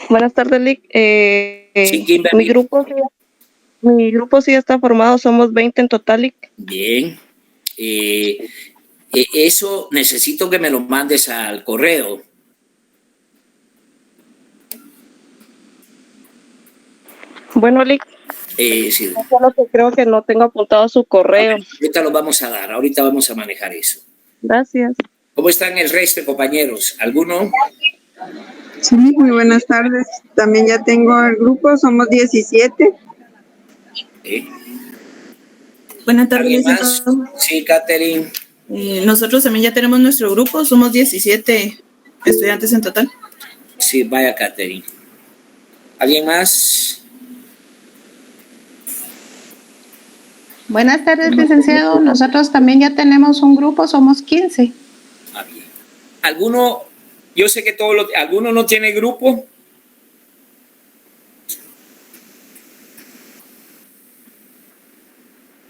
Buenas tardes, Lick. Sí, Kimberly. Mi grupo sí está formado, somos 20 en total, Lick. Bien. Eso necesito que me lo mandes al correo. Bueno, Lick, Sí. solo que creo que no tengo apuntado su correo. Ahorita lo vamos a dar, ahorita vamos a manejar eso. Gracias. ¿Cómo están el resto, compañeros? ¿Alguno? Sí, muy buenas tardes. También ya tengo el grupo, somos 17. Buenas tardes, ¿Alguien más? licenciado. Sí, Catherine. Nosotros también ya tenemos nuestro grupo, somos 17 estudiantes en total. Sí, vaya, Catherine. ¿Alguien más? Buenas tardes, licenciado. Nosotros también ya tenemos un grupo, somos 15. Ah, bien. ¿Alguno? Yo sé que ¿alguno no tiene grupo?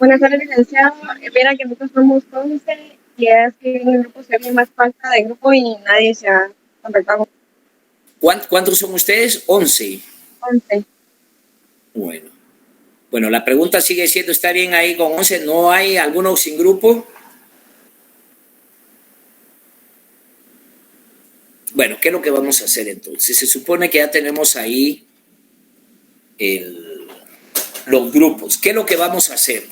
Buenas tardes, licenciado. Mira que nosotros somos 11 y es que en el grupo se hace más falta de grupo y nadie se ha contactado. ¿Cuántos son ustedes? 11. 11. Bueno, la pregunta sigue siendo, ¿está bien ahí con 11? ¿No hay alguno sin grupo? Bueno, ¿qué es lo que vamos a hacer entonces? Se supone que ya tenemos ahí los grupos. ¿Qué es lo que vamos a hacer?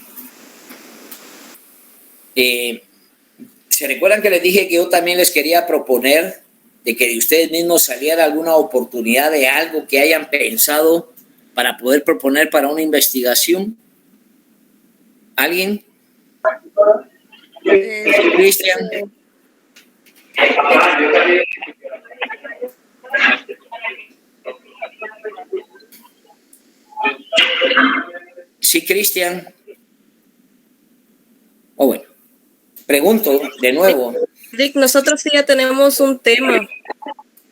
¿Se recuerdan que les dije que yo también les quería proponer de que de ustedes mismos saliera alguna oportunidad de algo que hayan pensado para poder proponer para una investigación? ¿Alguien? Cristian. Sí, Cristian. Bueno, pregunto de nuevo. Rick, nosotros sí ya tenemos un tema.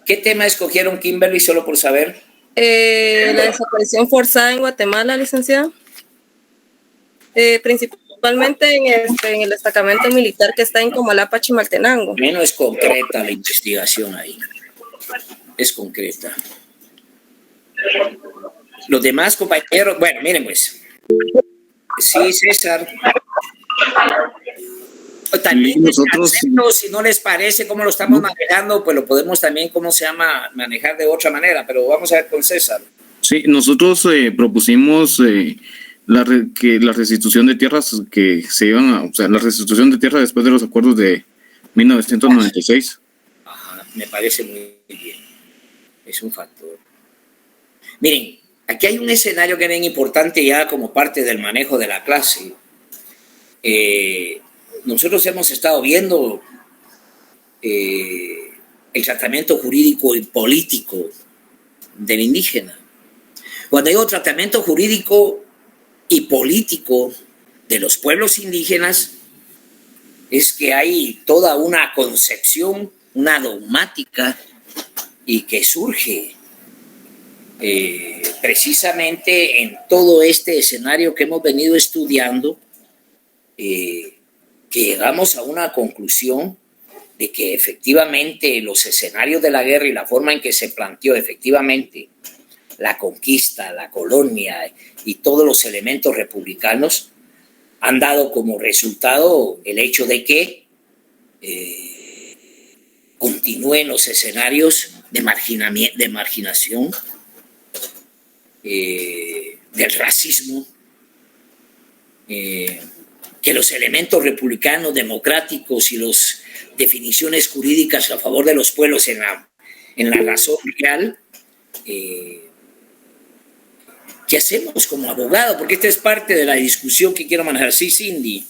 ¿Qué tema escogieron, Kimberly, solo por saber? La desaparición forzada en Guatemala, licenciado. Principalmente en el destacamento militar que está en Comalapa, Chimaltenango. Menos es concreta la investigación ahí. Es concreta. Los demás compañeros, bueno, miren pues. Sí, César. También nosotros, si no les parece cómo lo estamos manejando, pues lo podemos también, manejar de otra manera, pero vamos a ver con César. Sí, nosotros propusimos que la restitución de tierras que se iban la restitución de tierra después de los acuerdos de 1996. Ajá, me parece muy bien. Es un factor. Miren, aquí hay un escenario que es bien importante ya como parte del manejo de la clase. Nosotros hemos estado viendo el tratamiento jurídico y político del indígena. Cuando hay un tratamiento jurídico y político de los pueblos indígenas, es que hay toda una concepción, una dogmática, y que surge precisamente en todo este escenario que hemos venido estudiando, que llegamos a una conclusión de que efectivamente los escenarios de la guerra y la forma en que se planteó efectivamente la conquista, la colonia y todos los elementos republicanos han dado como resultado el hecho de que continúen los escenarios de marginación, del racismo, que los elementos republicanos, democráticos y las definiciones jurídicas a favor de los pueblos en la razón real, ¿qué hacemos como abogado? Porque esta es parte de la discusión que quiero manejar. Sí, Cindy.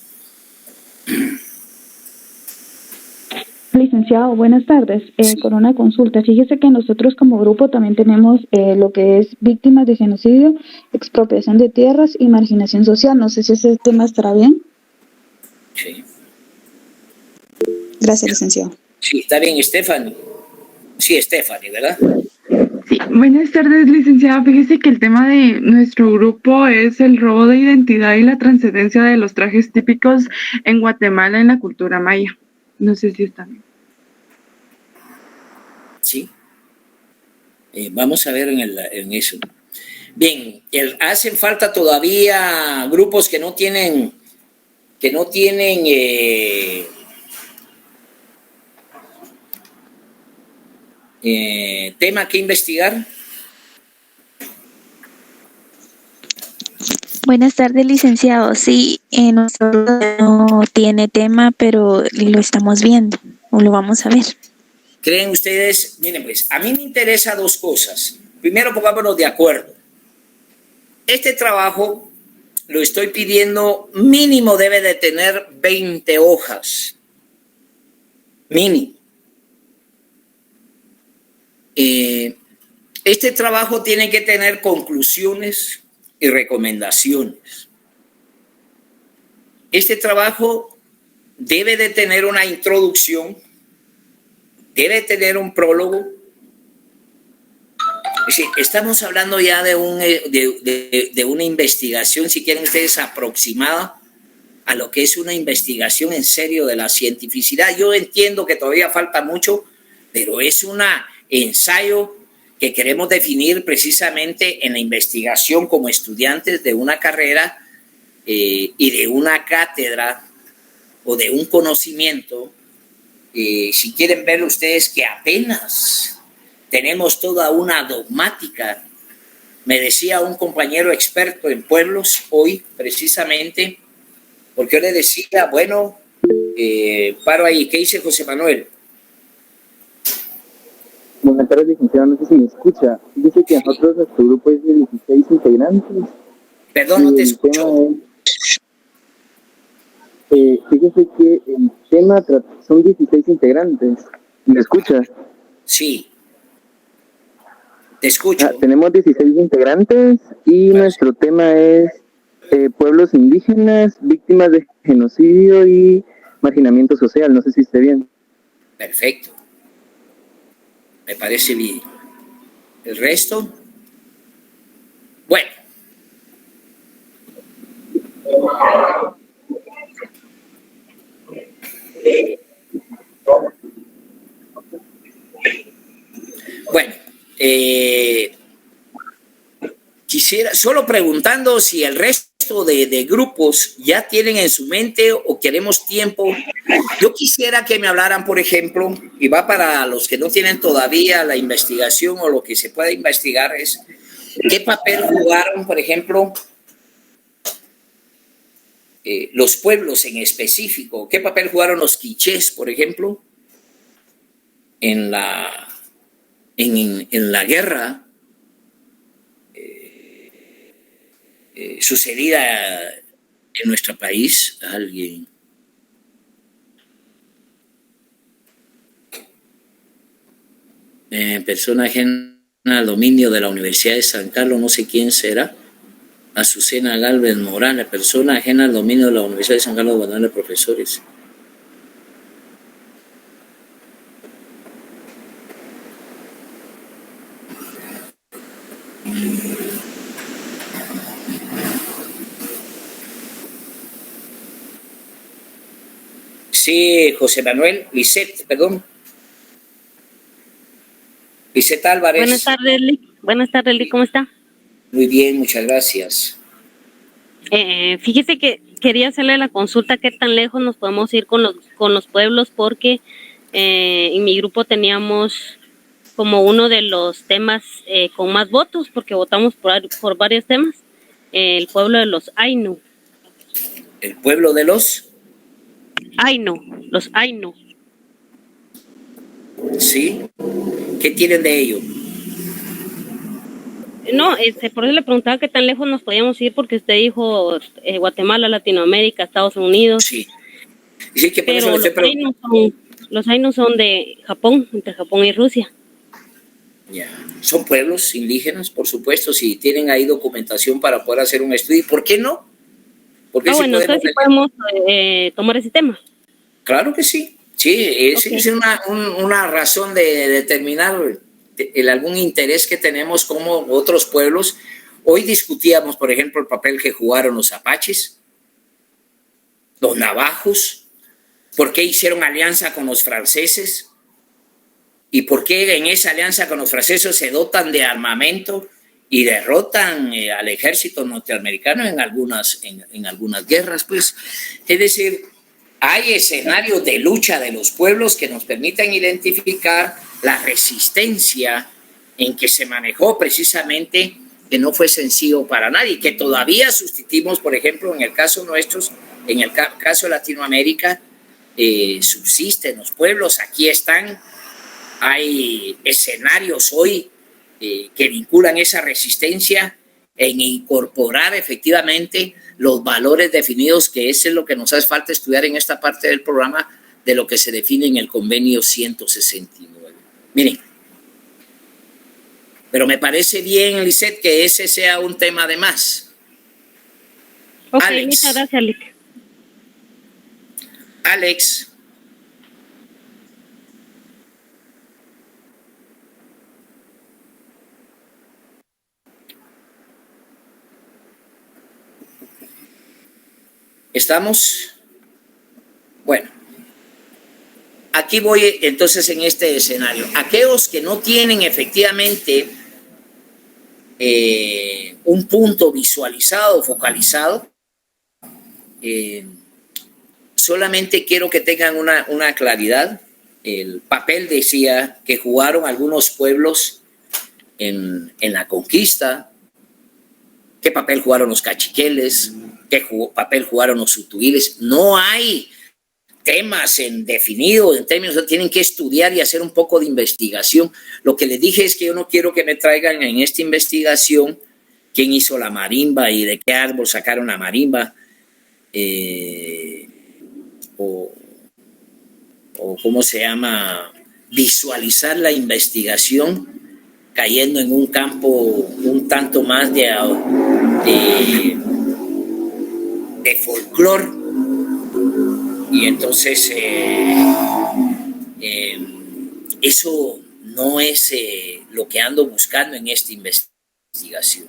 Licenciado, buenas tardes. Con una consulta. Fíjese que nosotros como grupo también tenemos lo que es víctimas de genocidio, expropiación de tierras y marginación social. No sé si ese tema estará bien. Sí. Gracias, licenciado. Sí, está bien, Stephanie. Sí, Stephanie, ¿verdad? Sí, buenas tardes, licenciada. Fíjese que el tema de nuestro grupo es el robo de identidad y la trascendencia de los trajes típicos en Guatemala en la cultura maya. No sé si está bien. Sí. Vamos a ver en eso. Bien, hacen falta todavía grupos que no tienen tema que investigar. Buenas tardes, licenciado. Sí, nuestro grupo no tiene tema, pero lo estamos viendo o lo vamos a ver. ¿Creen ustedes? Miren, pues, a mí me interesa dos cosas. Primero, pongámonos de acuerdo. Este trabajo lo estoy pidiendo, mínimo debe de tener 20 hojas. Mínimo. Este trabajo tiene que tener conclusiones y recomendaciones. Este trabajo debe de tener una introducción, debe tener un prólogo. Es decir, estamos hablando ya de una investigación, si quieren ustedes, aproximada a lo que es una investigación en serio de la cientificidad. Yo entiendo que todavía falta mucho, pero es un ensayo que queremos definir precisamente en la investigación como estudiantes de una carrera y de una cátedra o de un conocimiento. Si quieren ver ustedes que apenas tenemos toda una dogmática. Me decía un compañero experto en pueblos hoy, precisamente, porque yo le decía, bueno, paro ahí, ¿qué dice José Manuel? Buenas tardes, licenciado, no sé si me escucha. Dice que nosotros, nuestro grupo es de 16 integrantes. Perdón, no te escucho. Fíjese que el tema son 16 integrantes. ¿Me escucha? Sí. Te escucho. Tenemos 16 integrantes y nuestro tema es pueblos indígenas, víctimas de genocidio y marginamiento social. No sé si esté bien. Perfecto. Me parece bien. ¿El resto? Bueno. Bueno. Quisiera, solo preguntando si el resto de grupos ya tienen en su mente o queremos tiempo. Yo quisiera que me hablaran, por ejemplo, y va para los que no tienen todavía la investigación o lo que se pueda investigar, es qué papel jugaron, por ejemplo, los pueblos en específico, qué papel jugaron los quichés, por ejemplo, en la guerra sucedida en nuestro país. Alguien. Persona ajena al dominio de la Universidad de San Carlos, no sé quién será. Azucena Galvez Morales, persona ajena al dominio de la Universidad de San Carlos, abandonando profesores. Sí, José Manuel, Lisette, perdón. Lisette Álvarez. Buenas tardes, Lee, ¿cómo está? Muy bien, muchas gracias. Fíjese que quería hacerle la consulta qué tan lejos nos podemos ir con los pueblos, porque en mi grupo teníamos como uno de los temas con más votos, porque votamos por varios temas, el pueblo de los Ainu. ¿El pueblo de los? Los Ainu. Sí. ¿Qué tienen de ello? No, por eso le preguntaba qué tan lejos nos podíamos ir, porque usted dijo Guatemala, Latinoamérica, Estados Unidos. Sí. Sí, que por pero los Ainu son de Japón, entre Japón y Rusia. Ya. Son pueblos indígenas, por supuesto, si tienen ahí documentación para poder hacer un estudio. ¿Por qué no? Porque bueno, entonces sí podemos tomar ese tema. Claro que sí. Sí, es una razón de determinar algún interés que tenemos como otros pueblos. Hoy discutíamos, por ejemplo, el papel que jugaron los apaches, los navajos, por qué hicieron alianza con los franceses y por qué en esa alianza con los franceses se dotan de armamento y derrotan al ejército norteamericano en algunas guerras, pues. Es decir, hay escenarios de lucha de los pueblos que nos permiten identificar la resistencia en que se manejó precisamente, que no fue sencillo para nadie, que todavía sustituimos, por ejemplo, en el caso nuestros, en el caso de Latinoamérica, subsisten los pueblos, aquí están, hay escenarios hoy que vinculan esa resistencia en incorporar efectivamente los valores definidos, que eso es lo que nos hace falta estudiar en esta parte del programa, de lo que se define en el convenio 169. Miren, pero me parece bien, Lisette, que ese sea un tema de más. Ok, Alex. muchas gracias, Lick. Alex. ¿Estamos? Bueno, aquí voy entonces en este escenario. Aquellos que no tienen efectivamente un punto visualizado, focalizado, solamente quiero que tengan una claridad. El papel decía que jugaron algunos pueblos en la conquista. ¿Qué papel jugaron los cachiqueles? ¿Qué papel jugaron los utuiles? No hay temas definidos en términos, tienen que estudiar y hacer un poco de investigación. Lo que les dije es que yo no quiero que me traigan en esta investigación quién hizo la marimba y de qué árbol sacaron la marimba, o cómo se llama, visualizar la investigación cayendo en un campo un tanto más de folclore, y entonces eso no es lo que ando buscando en esta investigación.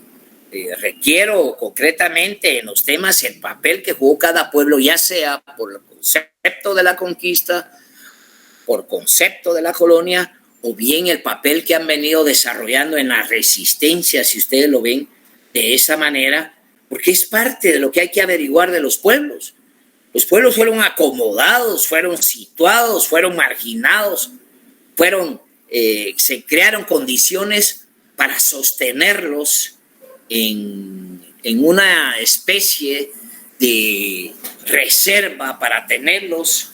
Requiero concretamente en los temas el papel que jugó cada pueblo, ya sea por el concepto de la conquista, por concepto de la colonia, o bien el papel que han venido desarrollando en la resistencia, si ustedes lo ven de esa manera, porque es parte de lo que hay que averiguar de los pueblos. Los pueblos fueron acomodados, fueron situados, fueron marginados, se crearon condiciones para sostenerlos en una especie de reserva para tenerlos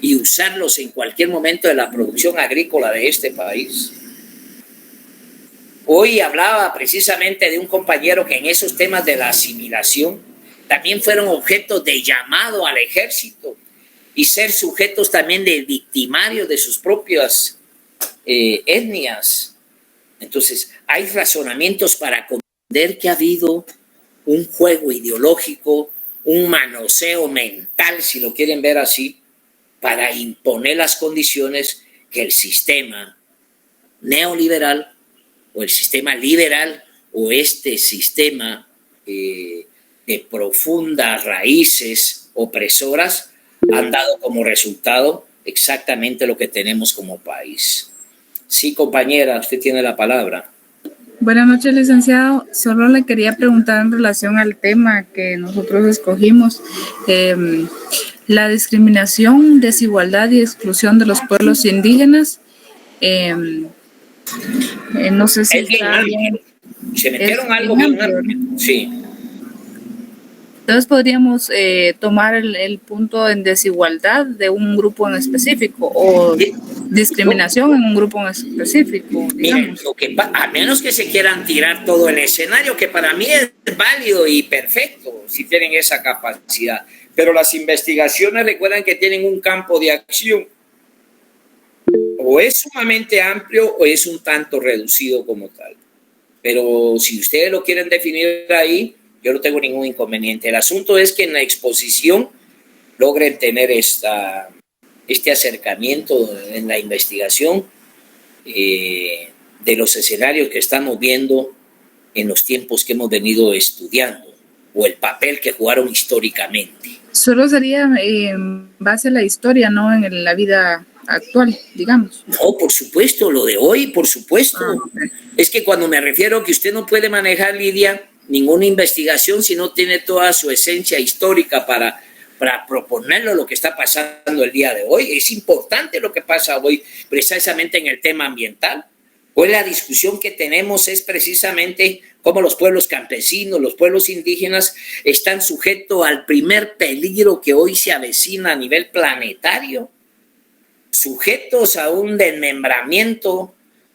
y usarlos en cualquier momento de la producción agrícola de este país. Hoy hablaba precisamente de un compañero que en esos temas de la asimilación también fueron objetos de llamado al ejército y ser sujetos también de victimarios de sus propias etnias. Entonces, hay razonamientos para comprender que ha habido un juego ideológico, un manoseo mental, si lo quieren ver así, para imponer las condiciones que el sistema neoliberal o el sistema liberal o este sistema de profundas raíces opresoras han dado como resultado exactamente lo que tenemos como país. Sí, compañera, usted tiene la palabra. Buenas noches, licenciado. Solo le quería preguntar en relación al tema que nosotros escogimos, la discriminación, desigualdad y exclusión de los pueblos indígenas. No sé si está bien. Se metieron algo bien amplio. Sí. Entonces podríamos tomar el punto en desigualdad de un grupo en específico o discriminación en un grupo en específico. Miren, a menos que se quieran tirar todo el escenario, que para mí es válido y perfecto si tienen esa capacidad, pero las investigaciones recuerdan que tienen un campo de acción, o es sumamente amplio o es un tanto reducido como tal. Pero si ustedes lo quieren definir ahí, yo no tengo ningún inconveniente. El asunto es que en la exposición logren tener este acercamiento en la investigación de los escenarios que estamos viendo en los tiempos que hemos venido estudiando, o el papel que jugaron históricamente. Solo sería en base a la historia, no en la vida actual, digamos. No, por supuesto, lo de hoy, por supuesto. Okay. Es que cuando me refiero a que usted no puede manejar, Lidia, ninguna investigación si no tiene toda su esencia histórica para proponerlo lo que está pasando el día de hoy. Es importante lo que pasa hoy, precisamente en el tema ambiental. Hoy la discusión que tenemos es precisamente cómo los pueblos campesinos, los pueblos indígenas están sujetos al primer peligro que hoy se avecina a nivel planetario, sujetos a un desmembramiento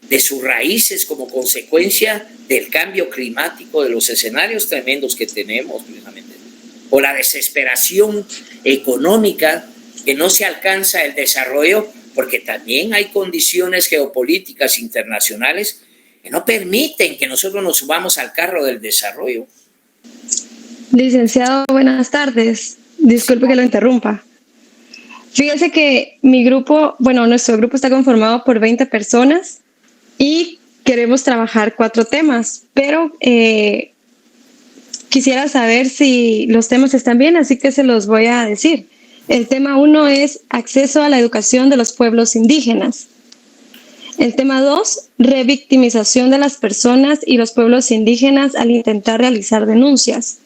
de sus raíces como consecuencia del cambio climático, de los escenarios tremendos que tenemos, precisamente, o la desesperación económica, que no se alcanza el desarrollo, porque también hay condiciones geopolíticas internacionales que no permiten que nosotros nos subamos al carro del desarrollo. Licenciado, buenas tardes. Disculpe que lo interrumpa. Fíjese que mi grupo, nuestro grupo está conformado por 20 personas y queremos trabajar 4 temas, pero quisiera saber si los temas están bien, así que se los voy a decir. El tema 1 es acceso a la educación de los pueblos indígenas. El tema 2, revictimización de las personas y los pueblos indígenas al intentar realizar denuncias.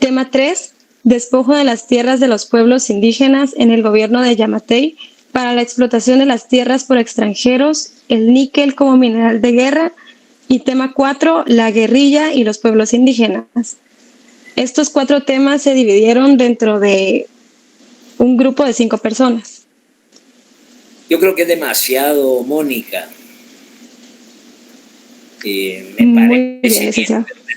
Tema 3, despojo de las tierras de los pueblos indígenas en el gobierno de Yamatei para la explotación de las tierras por extranjeros, el níquel como mineral de guerra. Y tema 4, la guerrilla y los pueblos indígenas. Estos 4 temas se dividieron dentro de un grupo de 5 personas. Yo creo que es demasiado, Mónica. Me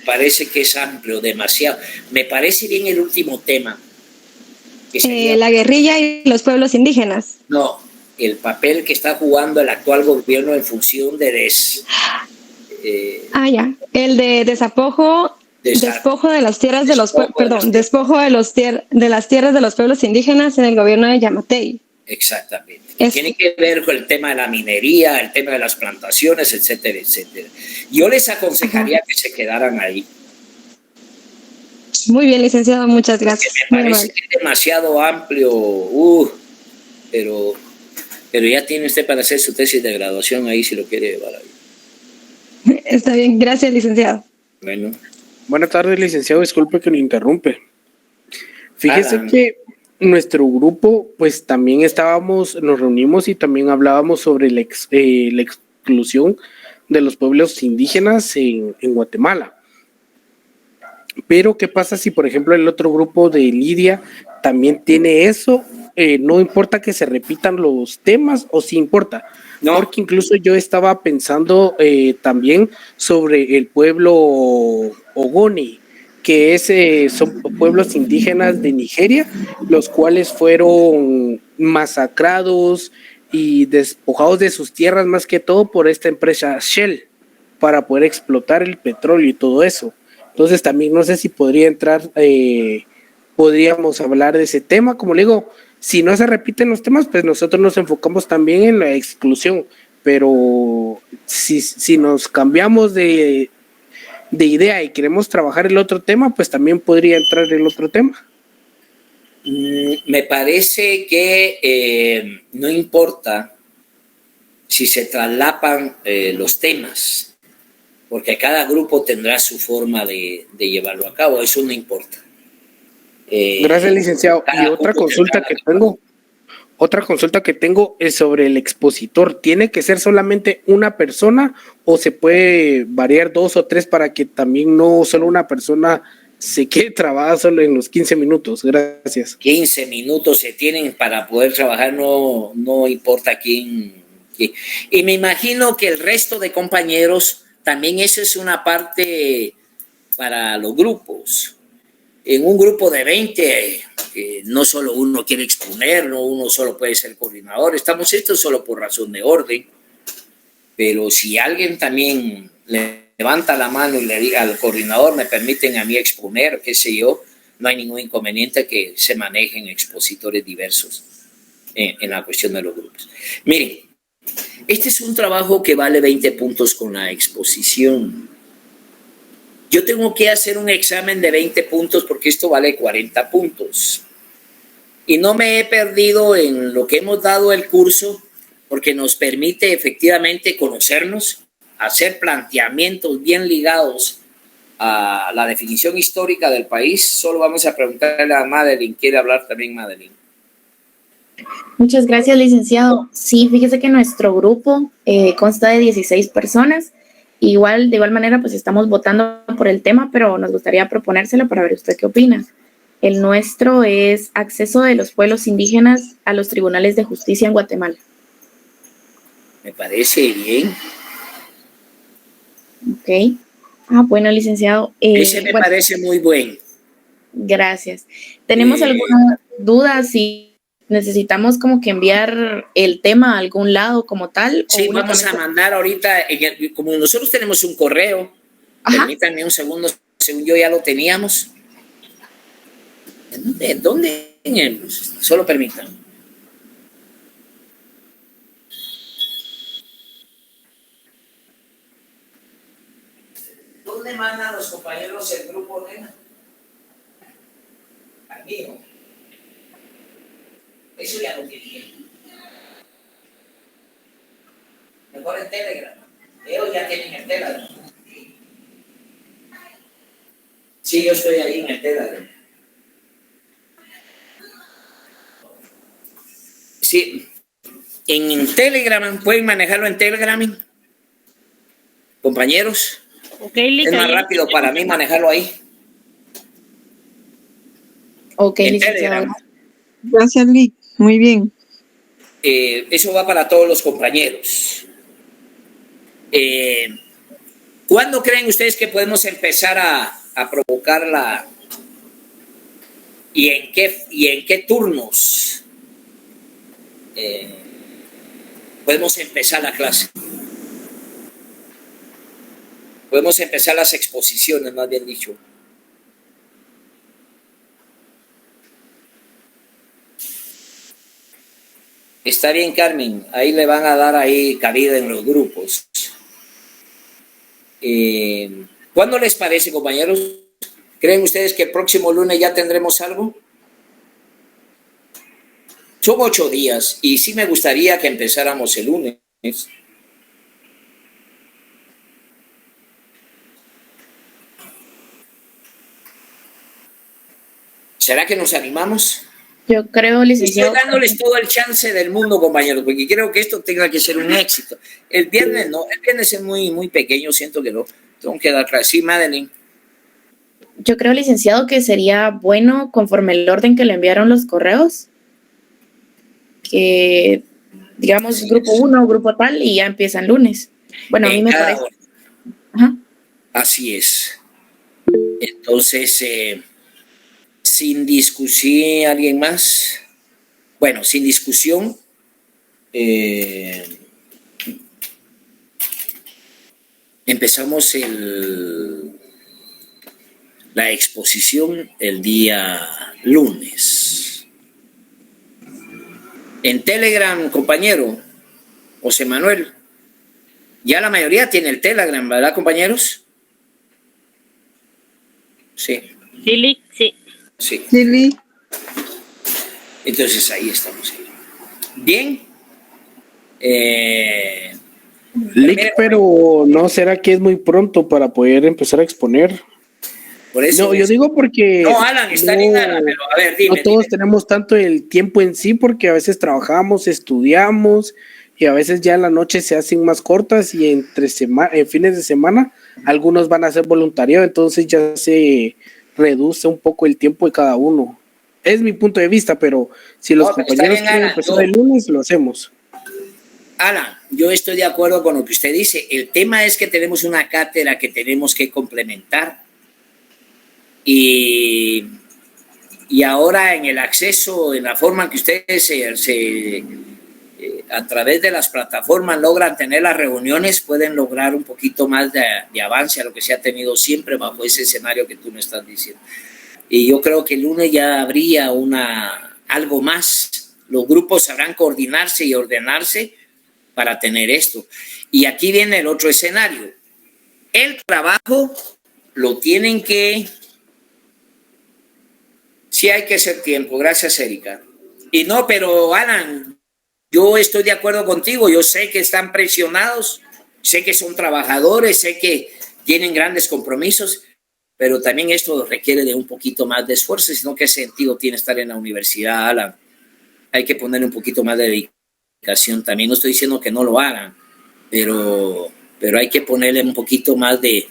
parece que es amplio, demasiado. Me parece bien el último tema. Que sería, la guerrilla y los pueblos indígenas. No, el papel que está jugando el actual gobierno en función de el de despojo de las tierras de los despojo de las tierras de los pueblos indígenas en el gobierno de Yamatei. Exactamente. Tiene que ver con el tema de la minería, el tema de las plantaciones, etcétera, etcétera. Yo les aconsejaría que se quedaran ahí. Muy bien, licenciado, muchas gracias. Me parece que es demasiado amplio, pero ya tiene usted para hacer su tesis de graduación ahí si lo quiere llevar ahí. Está bien, gracias, licenciado. Bueno. Buenas tardes, licenciado, disculpe que lo interrumpe. Fíjese que nuestro grupo, pues también nos reunimos y también hablábamos sobre la exclusión de los pueblos indígenas en Guatemala. Pero, ¿qué pasa si, por ejemplo, el otro grupo de Lidia también tiene eso? No importa que se repitan los temas, o sí importa. No. Porque incluso yo estaba pensando también sobre el pueblo Ogoni, que son pueblos indígenas de Nigeria, los cuales fueron masacrados y despojados de sus tierras, más que todo por esta empresa Shell, para poder explotar el petróleo y todo eso. Entonces también no sé si podría entrar, podríamos hablar de ese tema. Como le digo, si no se repiten los temas, pues nosotros nos enfocamos también en la exclusión, pero si nos cambiamos de idea y queremos trabajar el otro tema, pues también podría entrar el otro tema. Me parece que no importa si se traslapan los temas, porque cada grupo tendrá su forma de llevarlo a cabo, eso no importa. Gracias, licenciado. Y otra consulta que tengo es sobre el expositor. ¿Tiene que ser solamente una persona o se puede variar 2 o 3 para que también no solo una persona se quede trabada solo en los 15 minutos? Gracias. 15 minutos se tienen para poder trabajar, no importa quién. Y me imagino que el resto de compañeros, también eso es una parte para los grupos. En un grupo de 20, no solo uno quiere exponer, no uno solo puede ser coordinador. Estamos estos solo por razón de orden. Pero si alguien también levanta la mano y le diga al coordinador, me permiten a mí exponer, qué sé yo, no hay ningún inconveniente que se manejen expositores diversos en la cuestión de los grupos. Miren, este es un trabajo que vale 20 puntos con la exposición. Yo tengo que hacer un examen de 20 puntos porque esto vale 40 puntos. Y no me he perdido en lo que hemos dado el curso porque nos permite efectivamente conocernos, hacer planteamientos bien ligados a la definición histórica del país. Solo vamos a preguntarle a Madeline. ¿Quiere hablar también, Madeline? Muchas gracias, licenciado. Sí, fíjese que nuestro grupo consta de 16 personas. Igual, de igual manera, pues estamos votando por el tema, pero nos gustaría proponérselo para ver usted qué opina. El nuestro es acceso de los pueblos indígenas a los tribunales de justicia en Guatemala. Me parece bien. Ok. Bueno, licenciado. Ese me parece muy bueno. Gracias. ¿Tenemos algunas dudas si necesitamos como que enviar el tema a algún lado como tal? Sí, vamos a mandar ahorita, como nosotros tenemos un correo, permítanme un segundo, según yo ya lo teníamos. ¿En dónde? Solo permítanme. ¿Dónde mandan los compañeros el grupo, nena? Aquí, ¿no? Eso ya lo tiene. Mejor en Telegram. Ellos ya tienen el Telegram. Sí, yo estoy ahí en el Telegram. Sí. En Telegram, ¿pueden manejarlo en Telegram? Compañeros. Okay, es más rápido para mí manejarlo ahí. Ok, en licenciado. Telegram. Gracias, Lick. Muy bien. Eso va para todos los compañeros. ¿Cuándo creen ustedes que podemos empezar a provocarla? ¿Y en qué turnos podemos empezar la clase? Podemos empezar las exposiciones, más bien dicho. Está bien, Carmen. Ahí le van a dar ahí cabida en los grupos. ¿Cuándo les parece, compañeros? ¿Creen ustedes que el próximo lunes ya tendremos algo? Son 8 días y sí me gustaría que empezáramos el lunes. ¿Será que nos animamos? Yo creo, licenciado. Estoy dándoles todo el chance del mundo, compañeros, porque creo que esto tenga que ser un éxito. El viernes no, el viernes es muy pequeño, siento que no. Tengo que dar clase. Sí, Madeline. Yo creo, licenciado, que sería bueno, conforme el orden que le enviaron los correos, que digamos Así grupo 1, grupo tal, y ya empiezan lunes. Bueno, a mí me parece. Ajá. Así es. Entonces, sin discusión, ¿alguien más? Bueno, sin discusión. Empezamos la exposición el día lunes. En Telegram, compañero, José Manuel, ya la mayoría tiene el Telegram, ¿verdad, compañeros? Sí. Sí, sí. Sí. Sí. Entonces ahí estamos. Bien. Lick, pero ¿no será que es muy pronto para poder empezar a exponer? Por eso no, yo digo porque... No, Alan, está bien, Alan, pero a ver, dime. No todos tenemos tanto el tiempo en sí, porque a veces trabajamos, estudiamos, y a veces ya en la noche se hacen más cortas, y en fines de semana algunos van a hacer voluntariado, entonces ya se reduce un poco el tiempo de cada uno. Es mi punto de vista, pero si los compañeros quieren empezar el lunes, lo hacemos. Alan, yo estoy de acuerdo con lo que usted dice. El tema es que tenemos una cátedra que tenemos que complementar. Y ahora en el acceso, en la forma en que ustedes a través de las plataformas logran tener las reuniones, pueden lograr un poquito más de avance a lo que se ha tenido siempre bajo ese escenario que tú me estás diciendo. Y yo creo que el lunes ya habría algo más. Los grupos sabrán coordinarse y ordenarse para tener esto. Y aquí viene el otro escenario. El trabajo lo tienen que... Sí hay que hacer tiempo. Gracias, Erika. Y no, pero Alan, Yo estoy de acuerdo contigo, yo sé que están presionados, sé que son trabajadores, sé que tienen grandes compromisos, pero también esto requiere de un poquito más de esfuerzo, sino qué sentido tiene estar en la universidad, Alan. Hay que ponerle un poquito más de dedicación también, no estoy diciendo que no lo hagan, pero hay que ponerle un poquito más de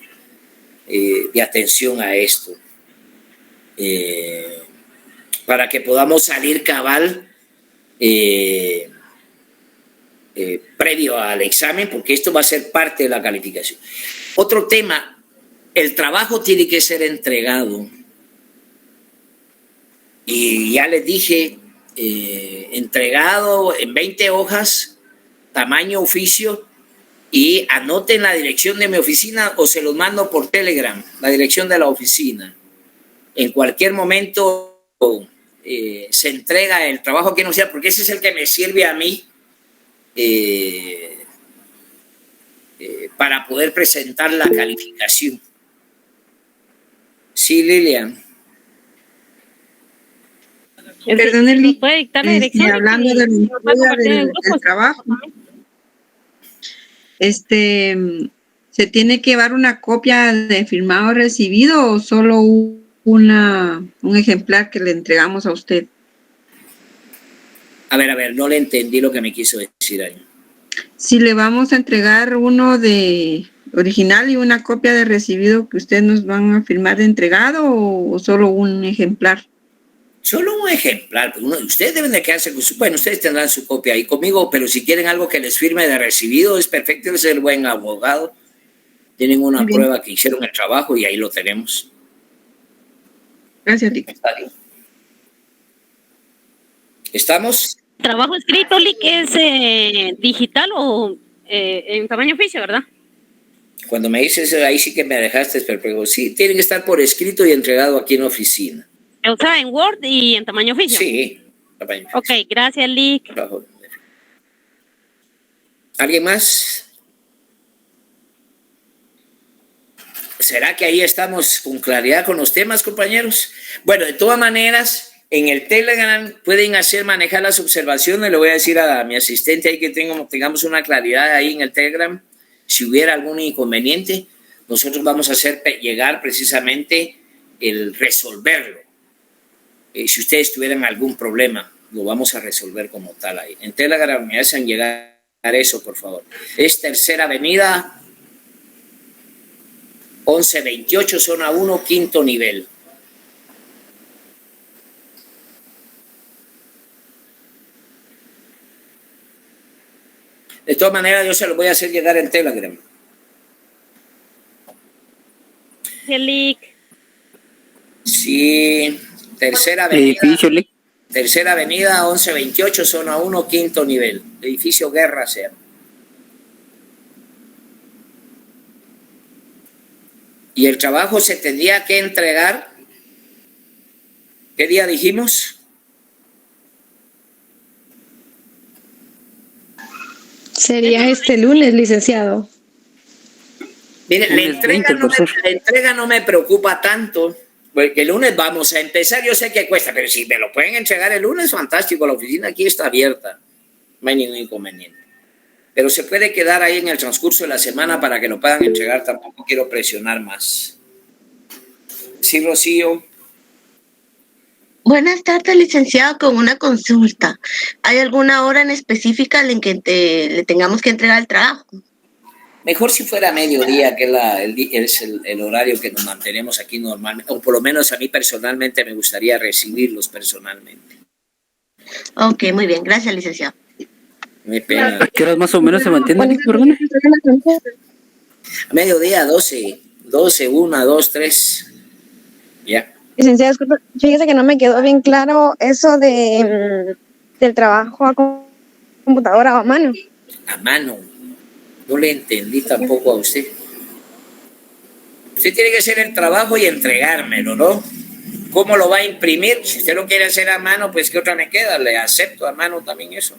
atención a esto, para que podamos salir cabal previo al examen, porque esto va a ser parte de la calificación. Otro tema, el trabajo tiene que ser entregado. Y ya les dije, entregado en 20 hojas, tamaño oficio, y anoten la dirección de mi oficina o se los mando por Telegram, la dirección de la oficina. En cualquier momento se entrega el trabajo que no sea, porque ese es el que me sirve a mí para poder presentar la calificación. Sí, Lilian. Perdón, ¿puede dictar la dirección? hablando de la entrega del trabajo, ¿se tiene que llevar una copia de firmado recibido o solo un ejemplar que le entregamos a usted? A ver, no le entendí lo que me quiso decir ahí. Si le vamos a entregar uno de original y una copia de recibido que ustedes nos van a firmar de entregado o solo un ejemplar. Solo un ejemplar. Ustedes deben de quedarse con su... Bueno, ustedes tendrán su copia ahí conmigo, pero si quieren algo que les firme de recibido, es perfecto, es el buen abogado. Tienen una prueba que hicieron el trabajo y ahí lo tenemos. Gracias, Lick. ¿Estamos? ¿Trabajo escrito, Lick, es digital o en tamaño oficio, verdad? Cuando me dices ahí sí que me dejaste perplejo. Sí, tienen que estar por escrito y entregado aquí en la oficina. O sea, en Word y en tamaño oficio. Sí. Ok, gracias, Lick. ¿Alguien más? ¿Será que ahí estamos con claridad con los temas, compañeros? Bueno, de todas maneras, en el Telegram pueden manejar las observaciones. Le voy a decir a mi asistente ahí que tengamos una claridad ahí en el Telegram. Si hubiera algún inconveniente, nosotros vamos a hacer llegar precisamente el resolverlo. Si ustedes tuvieran algún problema, lo vamos a resolver como tal ahí. En Telegram me hacen llegar eso, por favor. Es Tercera Avenida, 1128, zona 1, quinto nivel. De todas maneras, yo se lo voy a hacer llegar en Telegram. Sí, Tercera Avenida. Tercera Avenida, 1128, zona 1, quinto nivel. Edificio Guerra, sea. Y el trabajo se tendría que entregar. ¿Qué día dijimos? Sería este lunes, licenciado. Mire, la entrega no me preocupa tanto, porque el lunes vamos a empezar. Yo sé que cuesta, pero si me lo pueden entregar el lunes, fantástico. La oficina aquí está abierta, no hay ningún inconveniente. Pero se puede quedar ahí en el transcurso de la semana para que lo puedan entregar. Tampoco quiero presionar más. Sí, Rocío. Buenas tardes, licenciado, con una consulta. ¿Hay alguna hora en específica en que le tengamos que entregar el trabajo? Mejor si fuera mediodía, que es el horario que nos mantenemos aquí normalmente, o por lo menos a mí personalmente me gustaría recibirlos personalmente. Ok, muy bien. Gracias, licenciado. Me pena. ¿A qué horas más o menos se mantiene? Perdón. A mediodía, 12, 1, 2, 3. Ya. Licenciada, disculpe, fíjese que no me quedó bien claro eso del trabajo a computadora o a mano. A mano. No le entendí tampoco a usted. Usted tiene que hacer el trabajo y entregármelo, ¿no? ¿Cómo lo va a imprimir? Si usted lo quiere hacer a mano, pues ¿qué otra me queda? Le acepto a mano también eso.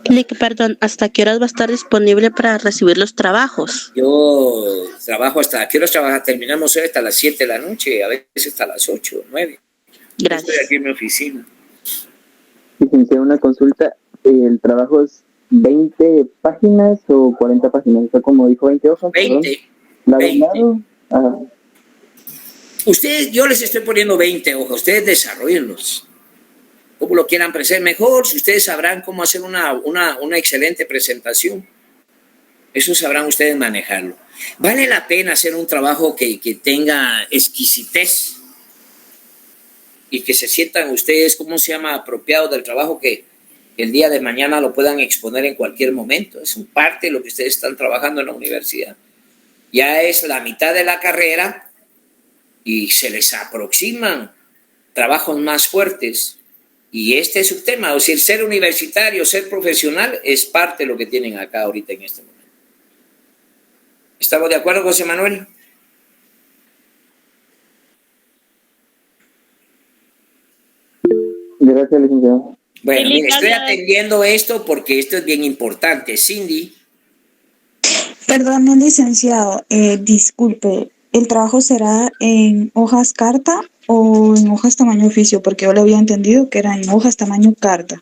Lick, perdón, ¿hasta qué horas va a estar disponible para recibir los trabajos? Yo trabajo ¿a qué horas trabaja? Terminamos hoy hasta las 7 de la noche, a veces hasta las 8, 9. Gracias. Estoy aquí en mi oficina. Licenciado, una consulta. ¿El trabajo es 20 páginas o 40 páginas? O sea, como dijo, 20 hojas. 20. ¿Lado a 20. lado? Ah. Ustedes, yo les estoy poniendo 20 hojas, ustedes desarrollenlos. Como lo quieran presentar mejor, si ustedes sabrán cómo hacer una excelente presentación. Eso sabrán ustedes manejarlo. Vale la pena hacer un trabajo que tenga exquisitez y que se sientan ustedes, ¿cómo se llama?, apropiados del trabajo, que el día de mañana lo puedan exponer en cualquier momento. Es un parte de lo que ustedes están trabajando en la universidad. Ya es la mitad de la carrera y se les aproximan trabajos más fuertes. Y este es su tema, o sea, el ser universitario, ser profesional, es parte de lo que tienen acá ahorita en este momento. ¿Estamos de acuerdo, José Manuel? Gracias, licenciado. Bueno, mire, estoy atendiendo esto porque esto es bien importante. Cindy. Perdón, licenciado, disculpe, ¿el trabajo será en hojas carta o en hojas tamaño oficio? Porque yo le había entendido que era en hojas tamaño carta.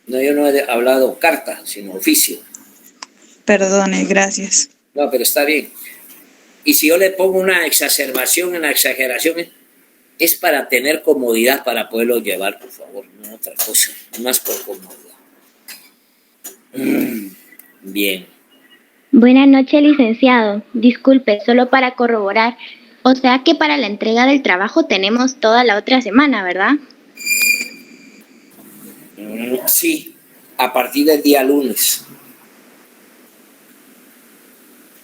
No, yo no he hablado carta, sino oficio. Perdone, gracias. No, pero está bien. Y si yo le pongo una exacerbación en la exageración, es para tener comodidad para poderlo llevar, por favor, no otra cosa, más por comodidad. Bien. Buenas noches, licenciado. Disculpe, solo para corroborar. O sea que para la entrega del trabajo tenemos toda la otra semana, ¿verdad? Sí, a partir del día lunes.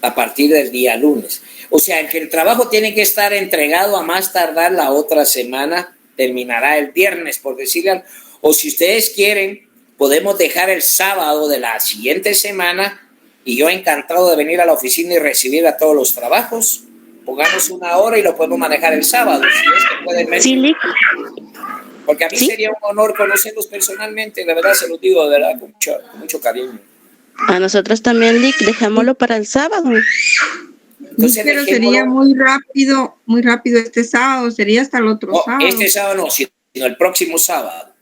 A partir del día lunes. O sea, que el trabajo tiene que estar entregado a más tardar la otra semana, terminará el viernes, por decirlo. O si ustedes quieren, podemos dejar el sábado de la siguiente semana y yo encantado de venir a la oficina y recibir a todos los trabajos. Pongamos una hora y lo podemos manejar el sábado. Si es que pueden venir. Sí, porque a mí sería un honor conocerlos personalmente, de verdad se los digo, de verdad, con mucho cariño. A nosotros también, Lick, dejémoslo para el sábado. Entonces, pero sería muy rápido este sábado, sería hasta el otro sábado. Este sábado no, sino el próximo sábado.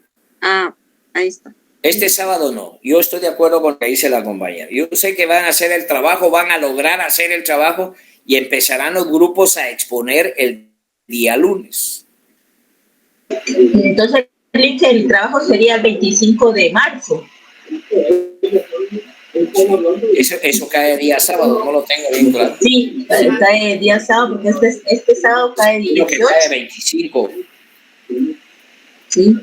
Ah, ahí está. Este sábado no, yo estoy de acuerdo con lo que dice la compañera. Yo sé que van a hacer el trabajo, van a lograr hacer el trabajo y empezarán los grupos a exponer el día lunes. Entonces, el trabajo sería el 25 de marzo. Eso cae día sábado, no lo tengo bien claro. Sí, cae día sábado, porque este sábado cae 18. Creo que cae 25. Sí.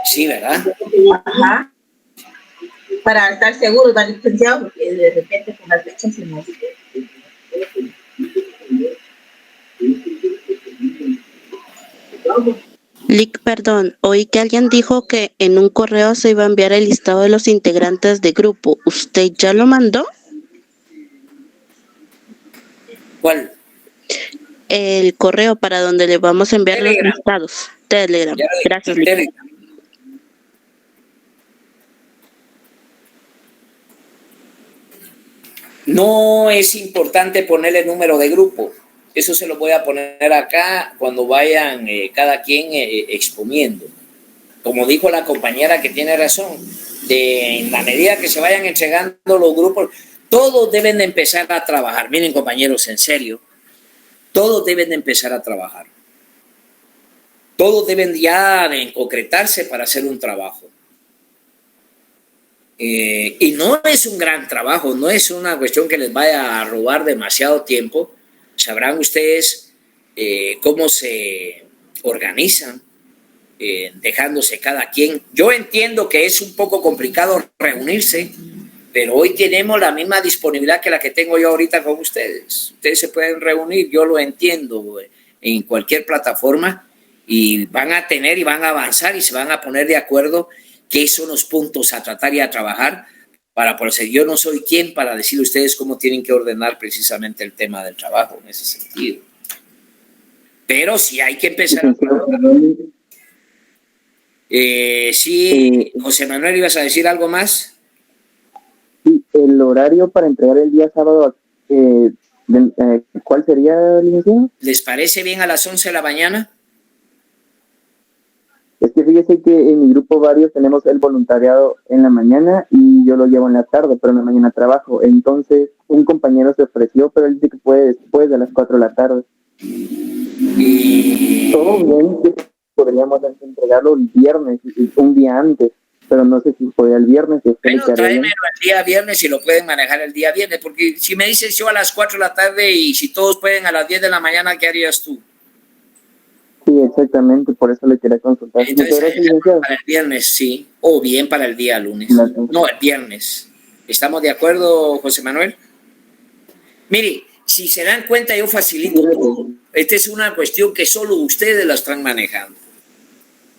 Sí, ¿verdad? Ajá. Para estar seguros, ¿vale, licenciado? Porque de repente con las fechas se nos... Lick, perdón, oí que alguien dijo que en un correo se iba a enviar el listado de los integrantes de grupo. ¿Usted ya lo mandó? ¿Cuál? El correo para donde le vamos a enviar Telegram. Los listados. Telegram. Gracias, Lick. Telegram. No es importante ponerle el número de grupo. Eso se lo voy a poner acá cuando vayan cada quien exponiendo. Como dijo la compañera, que tiene razón, en la medida que se vayan entregando los grupos, todos deben de empezar a trabajar. Miren, compañeros, en serio, todos deben de empezar a trabajar. Todos deben ya de concretarse para hacer un trabajo. Y no es un gran trabajo, no es una cuestión que les vaya a robar demasiado tiempo. Sabrán ustedes cómo se organizan, dejándose cada quien. Yo entiendo que es un poco complicado reunirse, pero hoy tenemos la misma disponibilidad que la que tengo yo ahorita con ustedes. Ustedes se pueden reunir, yo lo entiendo, en cualquier plataforma, y van a tener y van a avanzar y se van a poner de acuerdo qué son los puntos a tratar y a trabajar para proceder. Yo no soy quien para decirle a ustedes cómo tienen que ordenar precisamente el tema del trabajo en ese sentido. Pero sí hay que empezar a trabajar. Sí, José Manuel, ¿ibas a decir algo más? El horario para entregar el día sábado, ¿cuál sería, licenciado? ¿Les parece bien a las 11 de la mañana? Es que fíjese que en mi grupo varios tenemos el voluntariado en la mañana y yo lo llevo en la tarde, pero en la mañana trabajo. Entonces, un compañero se ofreció, pero él dice que puede después de las 4 de la tarde. Todo bien, que podríamos entregarlo el viernes, un día antes, pero no sé si podía el viernes. Bueno, tráemelo el día viernes si lo pueden manejar el día viernes, porque si me dices yo a las 4 de la tarde y si todos pueden a las 10 de la mañana, ¿qué harías tú? Sí, exactamente, por eso le quería consultar. Entonces, para el viernes, sí, o bien para el día lunes. No, el viernes. ¿Estamos de acuerdo, José Manuel? Mire, si se dan cuenta, yo facilito todo. Esta es una cuestión que solo ustedes la están manejando.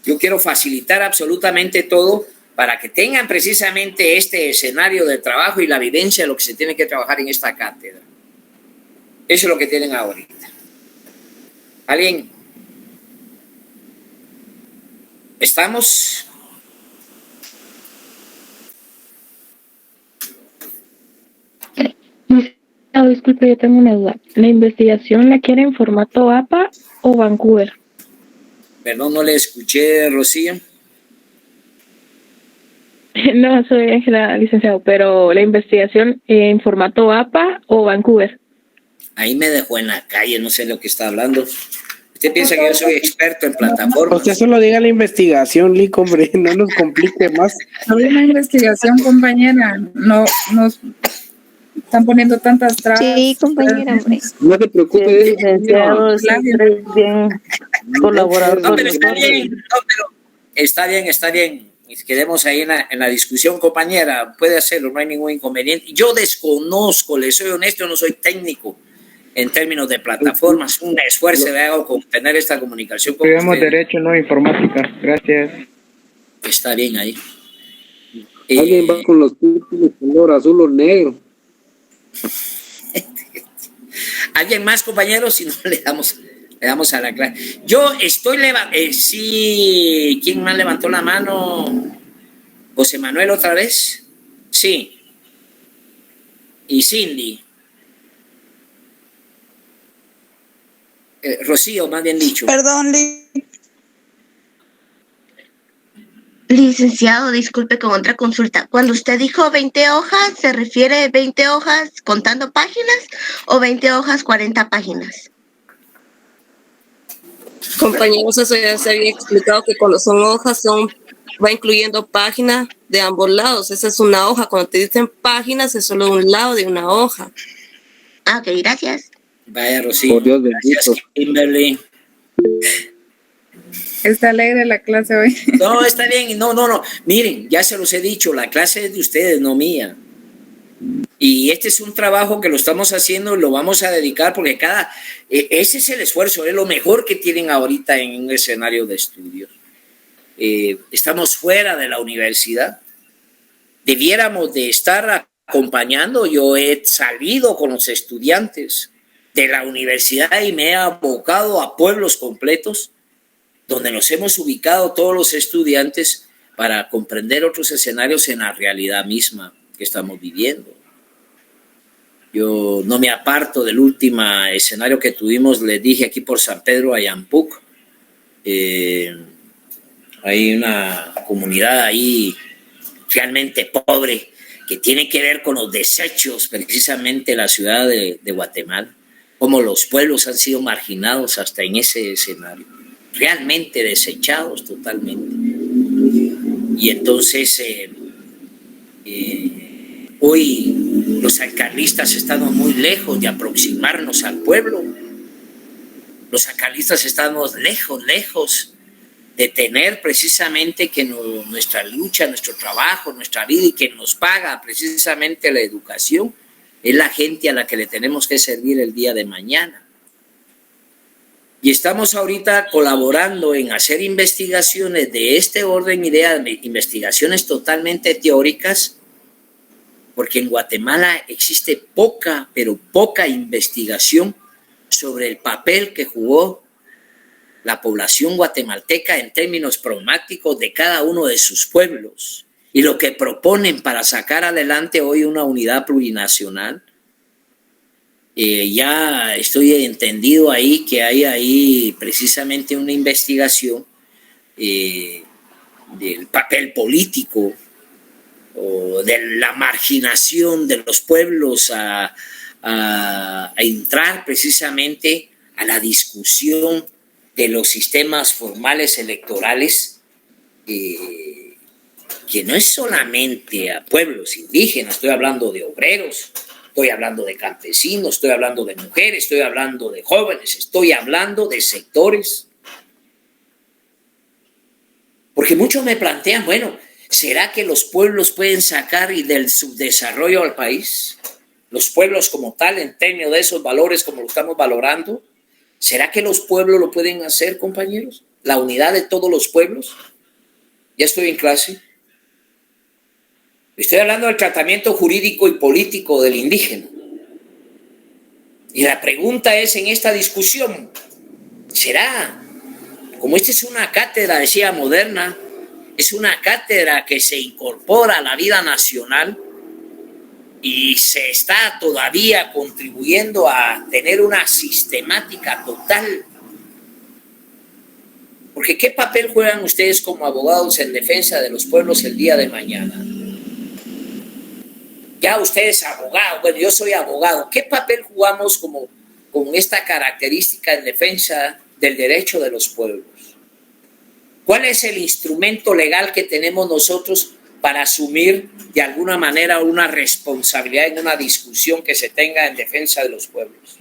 Yo quiero facilitar absolutamente todo para que tengan precisamente este escenario de trabajo y la vivencia de lo que se tiene que trabajar en esta cátedra. Eso es lo que tienen ahorita. ¿Alguien? ¿Estamos? Disculpe, yo tengo una duda. ¿La investigación la quiere en formato APA o Vancouver? Perdón, no le escuché, Rocío. No, soy Ángela, licenciado, pero ¿la investigación en formato APA o Vancouver? Ahí me dejó en la calle, no sé lo que está hablando. Usted piensa que yo soy experto en plataformas. Usted solo diga la investigación, Lick, hombre, no nos complique más. Sobre la investigación, compañera, no nos están poniendo tantas trabas. Sí, compañera, hombre. No te preocupes, licenciado, bien colaborador. No, pero está bien, está bien. Quedemos ahí en la discusión, compañera. Puede hacerlo, no hay ningún inconveniente. Yo desconozco, le soy honesto, no soy técnico en términos de plataformas. Un esfuerzo de hago con tener esta comunicación con Estudiamos ustedes. Derecho, no Informática. Gracias. Está bien ahí. Alguien va con los títulos color azul o negro. ¿Alguien más, compañeros? Si no, le damos a la clase. Yo estoy sí, ¿quién más levantó la mano? ¿José Manuel otra vez? Sí. Y Cindy. Rocío, más bien dicho. Perdón, Licenciado, disculpe con otra consulta. Cuando usted dijo 20 hojas, ¿se refiere 20 hojas contando páginas o 20 hojas 40 páginas? Compañeros, eso ya se había explicado que cuando son hojas va incluyendo páginas de ambos lados. Esa es una hoja. Cuando te dicen páginas es solo un lado de una hoja. Ah, ok, gracias. Vaya, Rocío. Por Dios bendito. Kimberly. Está alegre la clase hoy. No, está bien. No. Miren, ya se los he dicho, la clase es de ustedes, no mía. Y este es un trabajo que lo estamos haciendo y lo vamos a dedicar porque ese es el esfuerzo, es lo mejor que tienen ahorita en un escenario de estudios. Estamos fuera de la universidad. Debiéramos de estar acompañando. Yo he salido con los estudiantes de la universidad y me he abocado a pueblos completos donde nos hemos ubicado todos los estudiantes para comprender otros escenarios en la realidad misma que estamos viviendo. Yo no me aparto del último escenario que tuvimos, les dije, aquí por San Pedro, Ayampuc. Hay una comunidad ahí realmente pobre que tiene que ver con los desechos, precisamente de la ciudad de Guatemala, como los pueblos han sido marginados hasta en ese escenario, realmente desechados totalmente. Y entonces hoy los alcaldistas estamos muy lejos de aproximarnos al pueblo. Los alcaldistas estamos lejos de tener precisamente que nuestra lucha, nuestro trabajo, nuestra vida y quien nos paga precisamente la educación es la gente a la que le tenemos que servir el día de mañana. Y estamos ahorita colaborando en hacer investigaciones de este orden y de investigaciones totalmente teóricas, porque en Guatemala existe poca investigación sobre el papel que jugó la población guatemalteca en términos pragmáticos de cada uno de sus pueblos y lo que proponen para sacar adelante hoy una unidad plurinacional. Ya estoy entendido ahí que hay ahí precisamente una investigación del papel político o de la marginación de los pueblos a entrar precisamente a la discusión de los sistemas formales electorales, que no es solamente a pueblos indígenas, estoy hablando de obreros, estoy hablando de campesinos, estoy hablando de mujeres, estoy hablando de jóvenes, estoy hablando de sectores. Porque muchos me plantean, bueno, ¿será que los pueblos pueden sacar del subdesarrollo al país? Los pueblos como tal, en términos de esos valores como lo estamos valorando, ¿será que los pueblos lo pueden hacer, compañeros? La unidad de todos los pueblos. Ya estoy en clase. Estoy hablando del tratamiento jurídico y político del indígena. Y la pregunta es en esta discusión, ¿será? Como esta es una cátedra, decía, moderna, es una cátedra que se incorpora a la vida nacional y se está todavía contribuyendo a tener una sistemática total. Porque ¿qué papel juegan ustedes como abogados en defensa de los pueblos el día de mañana? Ya ustedes abogados, bueno, yo soy abogado, ¿qué papel jugamos con esta característica en defensa del derecho de los pueblos? ¿Cuál es el instrumento legal que tenemos nosotros para asumir de alguna manera una responsabilidad en una discusión que se tenga en defensa de los pueblos?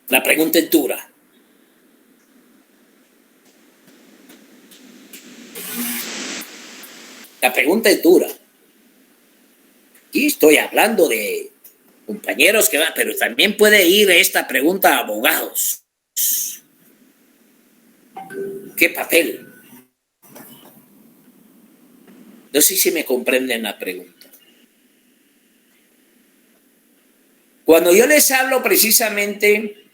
La pregunta es dura. La pregunta es dura. Y estoy hablando de compañeros que van, pero también puede ir esta pregunta a abogados. ¿Qué papel? No sé si me comprenden la pregunta. Cuando yo les hablo precisamente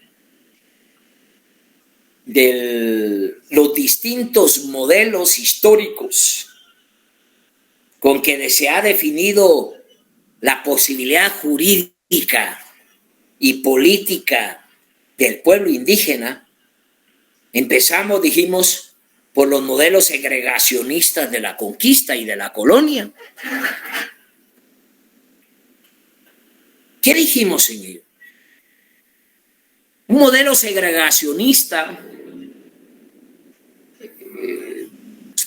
de los distintos modelos históricos con que se ha definido la posibilidad jurídica y política del pueblo indígena, empezamos, dijimos, por los modelos segregacionistas de la conquista y de la colonia. ¿Qué dijimos en ello? Un modelo segregacionista,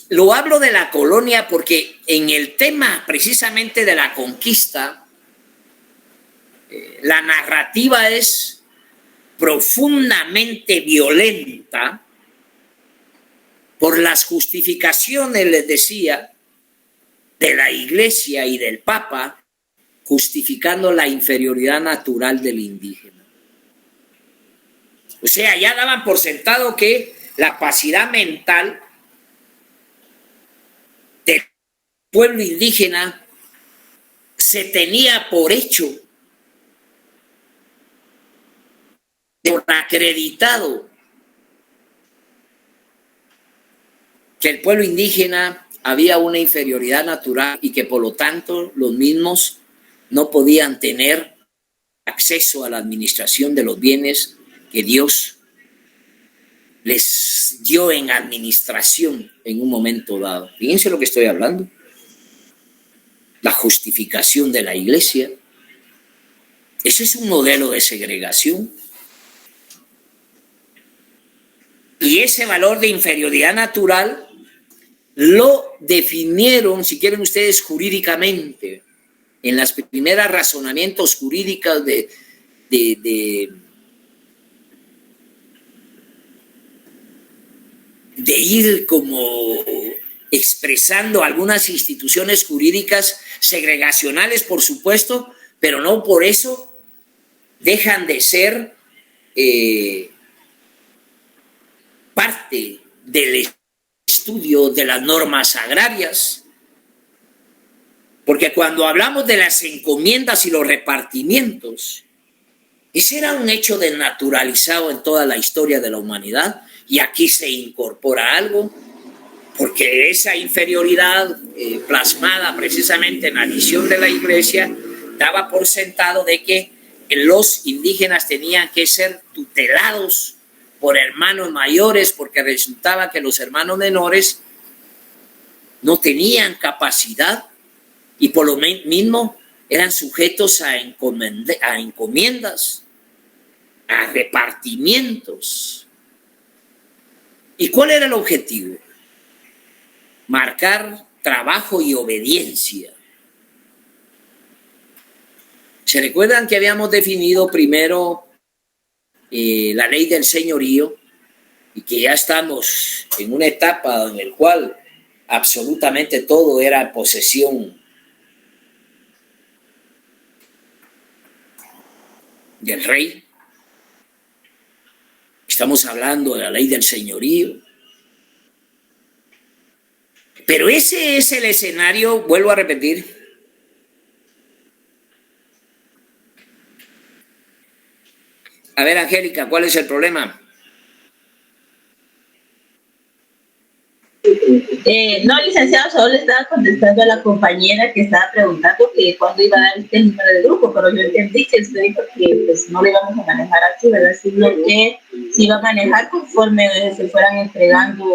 lo hablo de la colonia porque en el tema precisamente de la conquista, la narrativa es profundamente violenta por las justificaciones, les decía, de la Iglesia y del Papa, justificando la inferioridad natural del indígena. O sea, ya daban por sentado que la capacidad mental del pueblo indígena se tenía por hecho, por acreditado, que el pueblo indígena había una inferioridad natural y que por lo tanto los mismos no podían tener acceso a la administración de los bienes que Dios les dio en administración en un momento dado. Fíjense lo que estoy hablando. La justificación de la Iglesia. Eso es un modelo de segregación. Y ese valor de inferioridad natural lo definieron, si quieren ustedes, jurídicamente, en las primeras razonamientos jurídicos de ir como expresando algunas instituciones jurídicas segregacionales, por supuesto, pero no por eso dejan de ser parte del estudio de las normas agrarias. Porque cuando hablamos de las encomiendas y los repartimientos, ese era un hecho desnaturalizado en toda la historia de la humanidad, y aquí se incorpora algo, porque esa inferioridad plasmada precisamente en la visión de la Iglesia daba por sentado de que los indígenas tenían que ser tutelados por hermanos mayores, porque resultaba que los hermanos menores no tenían capacidad y por lo mismo eran sujetos a encomiendas, a repartimientos. ¿Y cuál era el objetivo? Marcar trabajo y obediencia. ¿Se recuerdan que habíamos definido primero la ley del señorío y que ya estamos en una etapa en la cual absolutamente todo era posesión del rey? Estamos hablando de la ley del señorío. Pero ese es el escenario, vuelvo a repetir. A ver, Angélica, ¿cuál es el problema? No, licenciado, solo le estaba contestando a la compañera que estaba preguntando que cuándo iba a dar usted el número de grupo, pero yo entendí que usted dijo que pues, no lo íbamos a manejar así, ¿verdad? Sino que se iba a manejar conforme se fueran entregando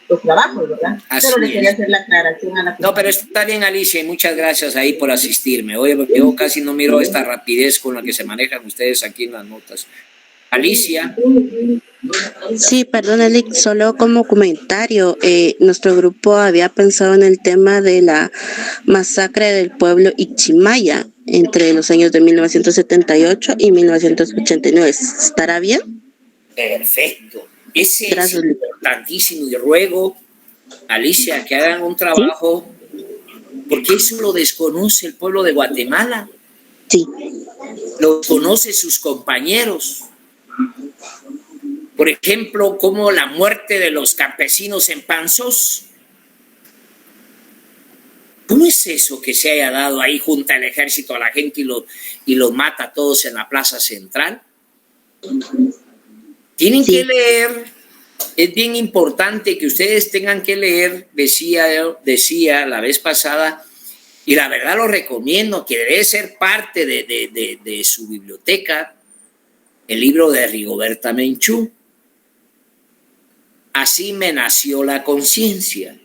los trabajos, ¿verdad? Así pero le es. quería hacer la aclaración a la No, pero está bien, Alicia, y muchas gracias ahí por asistirme. Oye, yo casi no miro esta rapidez con la que se manejan ustedes aquí en las notas. Alicia. Sí, perdón, Alex, solo como comentario, nuestro grupo había pensado en el tema de la masacre del pueblo Ichimaya entre los años de 1978 y 1989. ¿Estará bien? Perfecto. Ese es importantísimo y ruego, Alicia, que hagan un trabajo, porque eso lo desconoce el pueblo de Guatemala. Sí. Lo conoce sus compañeros. Por ejemplo, como la muerte de los campesinos en Panzós. ¿Cómo es eso que se haya dado ahí junto al ejército a la gente y los mata a todos en la plaza central? Tienen que leer, es bien importante que ustedes tengan que leer, decía la vez pasada, y la verdad lo recomiendo, que debe ser parte de su biblioteca, el libro de Rigoberta Menchú. Así me nació la conciencia.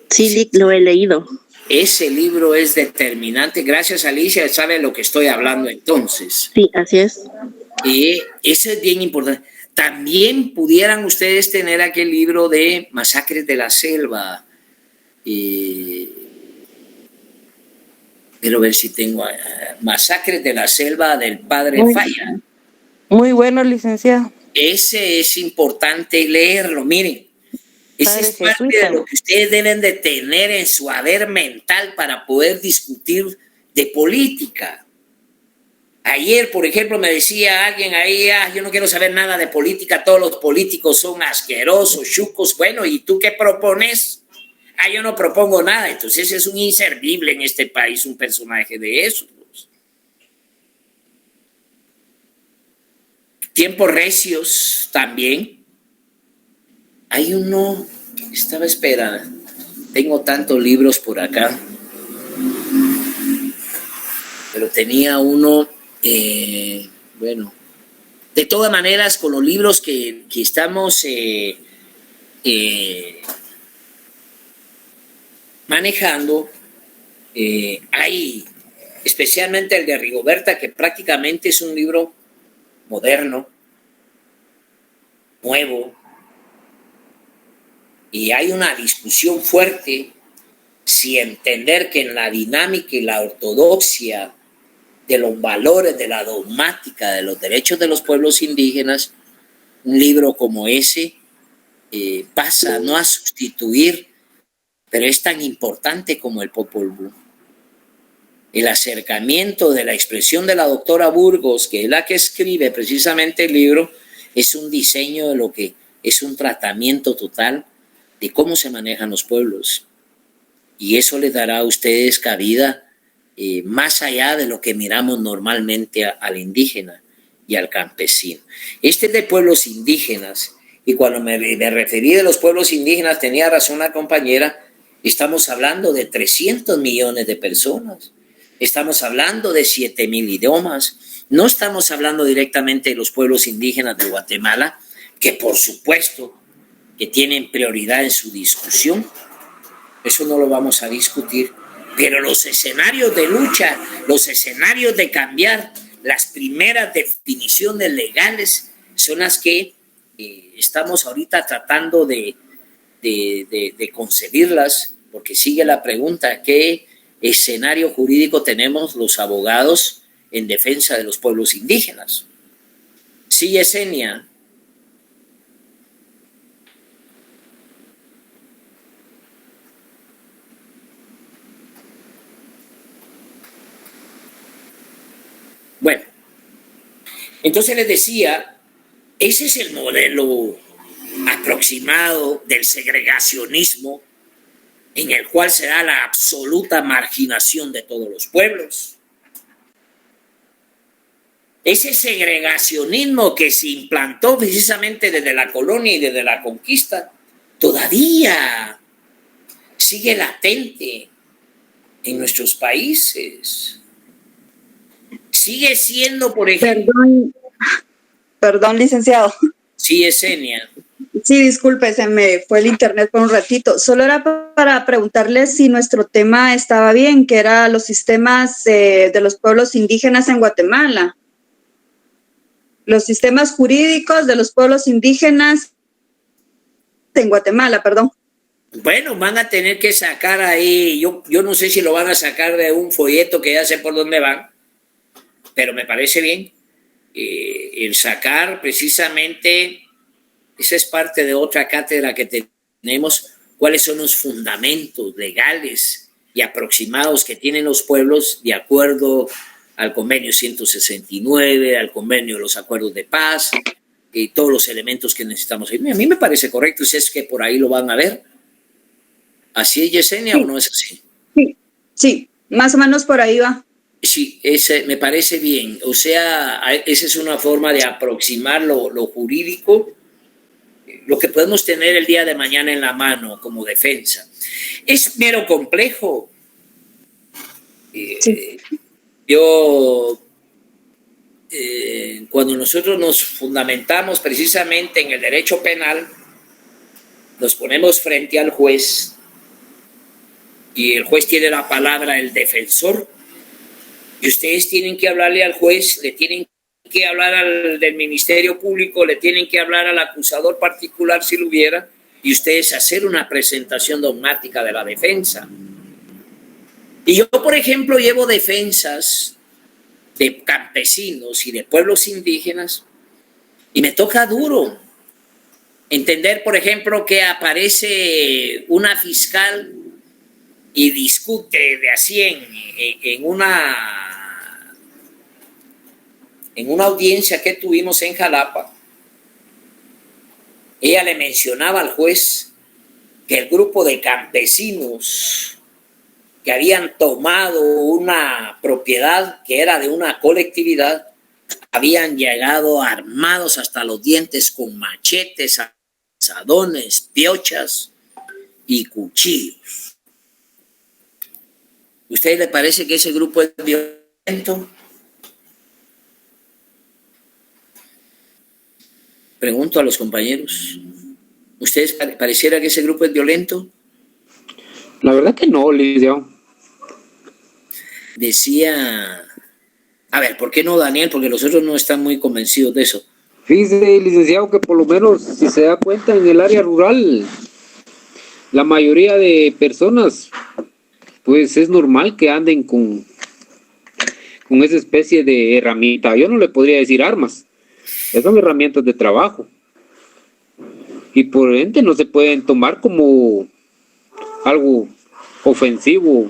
Sí, lo he leído. Ese libro es determinante. Gracias, Alicia, sabe lo que estoy hablando entonces. Sí, así es. Eso es bien importante. También pudieran ustedes tener aquel libro de Masacres de la Selva. Quiero ver si tengo Masacres de la Selva del padre Falla. Muy bueno, licenciado. Ese es importante leerlo. Miren, ese es parte de lo que ustedes deben de tener en su haber mental para poder discutir de política. Ayer, por ejemplo, me decía alguien ahí, yo no quiero saber nada de política, todos los políticos son asquerosos, chucos. Bueno, ¿y tú qué propones? Yo no propongo nada. Entonces es un inservible en este país, un personaje de esos. Tiempos recios también. Hay uno, estaba esperando, tengo tantos libros por acá, pero tenía uno, bueno, de todas maneras, con los libros que estamos manejando, hay especialmente el de Rigoberta, que prácticamente es un libro moderno, nuevo, y hay una discusión fuerte si entender que en la dinámica y la ortodoxia de los valores, de la dogmática, de los derechos de los pueblos indígenas, un libro como ese pasa no a sustituir, pero es tan importante como el Popol Vuh. El acercamiento de la expresión de la doctora Burgos, que es la que escribe precisamente el libro, es un diseño de lo que es un tratamiento total de cómo se manejan los pueblos. Y eso les dará a ustedes cabida más allá de lo que miramos normalmente al indígena y al campesino. Este es de pueblos indígenas, y cuando me referí de los pueblos indígenas, tenía razón la compañera, estamos hablando de 300 millones de personas. Estamos hablando de 7,000 idiomas. No estamos hablando directamente de los pueblos indígenas de Guatemala, que por supuesto que tienen prioridad en su discusión. Eso no lo vamos a discutir. Pero los escenarios de lucha, los escenarios de cambiar, las primeras definiciones legales son las que estamos ahorita tratando de concebirlas, porque sigue la pregunta: ¿qué escenario jurídico tenemos los abogados en defensa de los pueblos indígenas? Sí, Yesenia. Bueno, entonces les decía, ese es el modelo aproximado del segregacionismo, en el cual se da la absoluta marginación de todos los pueblos. Ese segregacionismo que se implantó precisamente desde la colonia y desde la conquista, todavía sigue latente en nuestros países. Sigue siendo, por ejemplo... Perdón, licenciado. Sí, Yesenia. Sí, disculpe, se me fue el internet por un ratito. Solo era para preguntarle si nuestro tema estaba bien, que era los sistemas de los pueblos indígenas en Guatemala. Los sistemas jurídicos de los pueblos indígenas en Guatemala, perdón. Bueno, van a tener que sacar ahí, yo no sé si lo van a sacar de un folleto que ya sé por dónde van, pero me parece bien el sacar precisamente, esa es parte de otra cátedra que tenemos, cuáles son los fundamentos legales y aproximados que tienen los pueblos de acuerdo al convenio 169, al convenio de los acuerdos de paz y todos los elementos que necesitamos. A mí me parece correcto, si es que por ahí lo van a ver. ¿Así es, Yesenia, o no es así? Sí, más o menos por ahí va. Sí, me parece bien. O sea, esa es una forma de aproximar lo jurídico, lo que podemos tener el día de mañana en la mano como defensa. Es mero complejo. Cuando nosotros nos fundamentamos precisamente en el derecho penal, nos ponemos frente al juez y el juez tiene la palabra el defensor y ustedes tienen que hablarle al juez, le tienen que hablar al del Ministerio Público, le tienen que hablar al acusador particular si lo hubiera, y ustedes hacer una presentación dogmática de la defensa. Y yo, por ejemplo, llevo defensas de campesinos y de pueblos indígenas y me toca duro entender, por ejemplo, que aparece una fiscal y discute de así en una audiencia que tuvimos en Jalapa. Ella le mencionaba al juez que el grupo de campesinos que habían tomado una propiedad que era de una colectividad habían llegado armados hasta los dientes con machetes, azadones, piochas y cuchillos. ¿Usted le parece que ese grupo es violento? Pregunto a los compañeros. ¿Ustedes pareciera que ese grupo es violento? La verdad que no, licenciado. Decía... A ver, ¿por qué no, Daniel? Porque los otros no están muy convencidos de eso. Fíjese, licenciado, que por lo menos, si se da cuenta, en el área rural, la mayoría de personas, pues es normal que anden con esa especie de herramienta. Yo no le podría decir armas, son herramientas de trabajo. Y por ende no se pueden tomar como algo ofensivo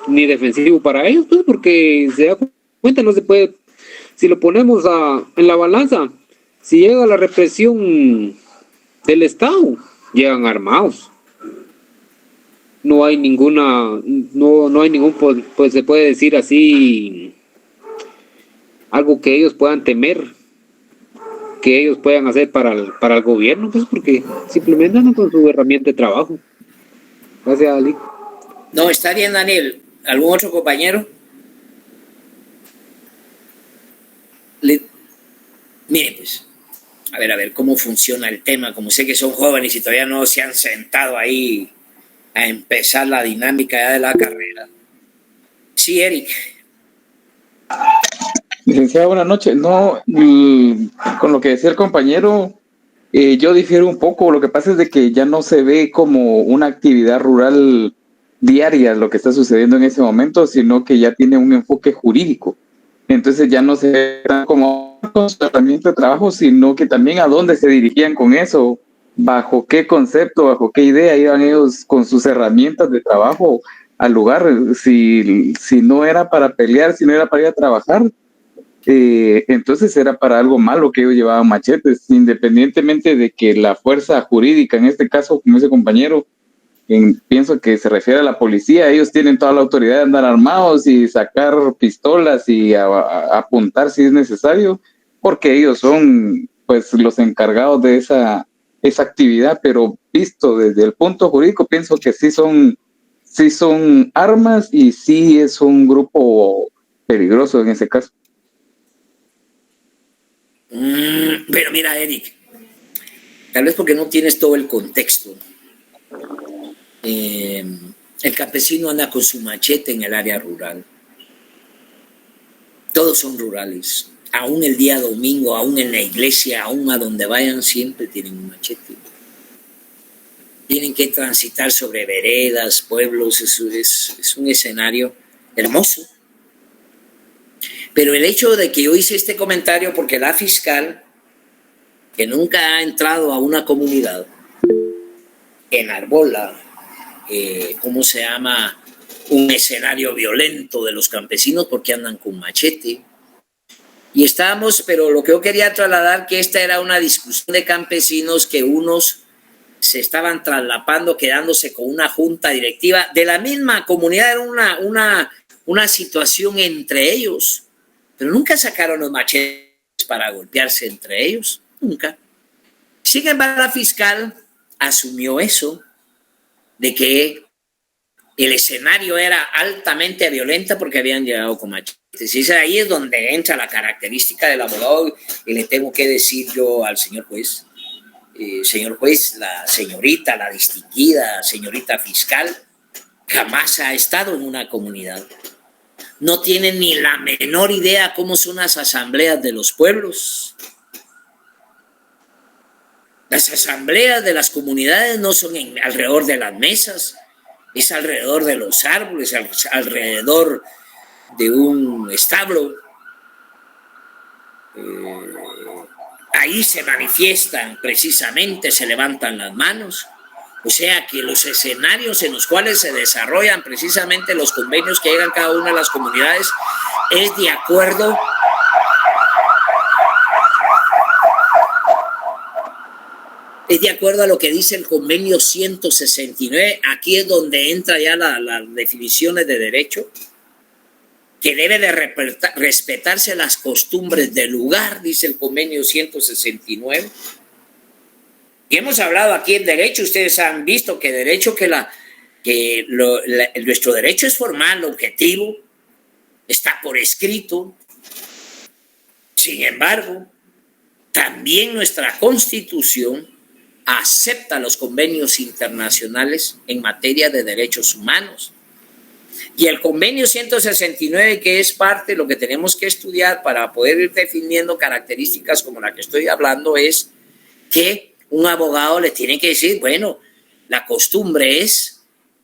ni defensivo para ellos, pues, porque se da cuenta, no se puede, si lo ponemos en la balanza, si llega la represión del Estado, llegan armados. No hay ninguna, no hay ningún, pues se puede decir así, algo que ellos puedan temer, que ellos puedan hacer para el gobierno, pues porque simplemente andan con su herramienta de trabajo. Gracias, Ali. No, está bien, Daniel. ¿Algún otro compañero? Mire, pues, a ver cómo funciona el tema. Como sé que son jóvenes y todavía no se han sentado ahí a empezar la dinámica ya de la carrera. Sí, Eric. Licenciado, buenas noches. No, con lo que decía el compañero, yo difiero un poco. Lo que pasa es de que ya no se ve como una actividad rural diaria lo que está sucediendo en ese momento, sino que ya tiene un enfoque jurídico. Entonces ya no se ve como un herramienta de trabajo, sino que también a dónde se dirigían con eso, bajo qué concepto, bajo qué idea iban ellos con sus herramientas de trabajo al lugar. Si no era para pelear, si no era para ir a trabajar, entonces era para algo malo que ellos llevaban machetes, independientemente de que la fuerza jurídica, en este caso, como ese compañero, pienso que se refiere a la policía, ellos tienen toda la autoridad de andar armados y sacar pistolas y apuntar si es necesario, porque ellos son pues los encargados de esa actividad, pero visto desde el punto jurídico, pienso que sí son armas y sí es un grupo peligroso en ese caso. Pero mira, Eric, tal vez porque no tienes todo el contexto. El campesino anda con su machete en el área rural. Todos son rurales. Aún el día domingo, aún en la iglesia, aún a donde vayan, siempre tienen un machete. Tienen que transitar sobre veredas, pueblos, eso es un escenario hermoso. Pero el hecho de que yo hice este comentario, porque la fiscal, que nunca ha entrado a una comunidad, enarbola, ¿cómo se llama? Un escenario violento de los campesinos porque andan con machete. Y estábamos, pero lo que yo quería trasladar, que esta era una discusión de campesinos que unos se estaban traslapando, quedándose con una junta directiva de la misma comunidad, era una situación entre ellos. Pero nunca sacaron los machetes para golpearse entre ellos, nunca. Sin embargo, la fiscal asumió eso, de que el escenario era altamente violento porque habían llegado con machetes. Y ahí es donde entra la característica del abogado, y le tengo que decir yo al señor juez, la señorita, la distinguida señorita fiscal, jamás ha estado en una comunidad. No tienen ni la menor idea cómo son las asambleas de los pueblos. Las asambleas de las comunidades no son alrededor de las mesas, es alrededor de los árboles, alrededor de un establo. Ahí se manifiestan precisamente, se levantan las manos. O sea que los escenarios en los cuales se desarrollan precisamente los convenios que llegan cada una de las comunidades es de acuerdo a lo que dice el convenio 169. Aquí es donde entra ya las definiciones de derecho, que debe de respetarse las costumbres del lugar, dice el convenio 169. Y hemos hablado aquí en derecho, ustedes han visto que derecho nuestro derecho es formal, objetivo, está por escrito. Sin embargo, también nuestra Constitución acepta los convenios internacionales en materia de derechos humanos. Y el convenio 169, que es parte de lo que tenemos que estudiar para poder ir definiendo características como la que estoy hablando, es que un abogado le tiene que decir, bueno, la costumbre es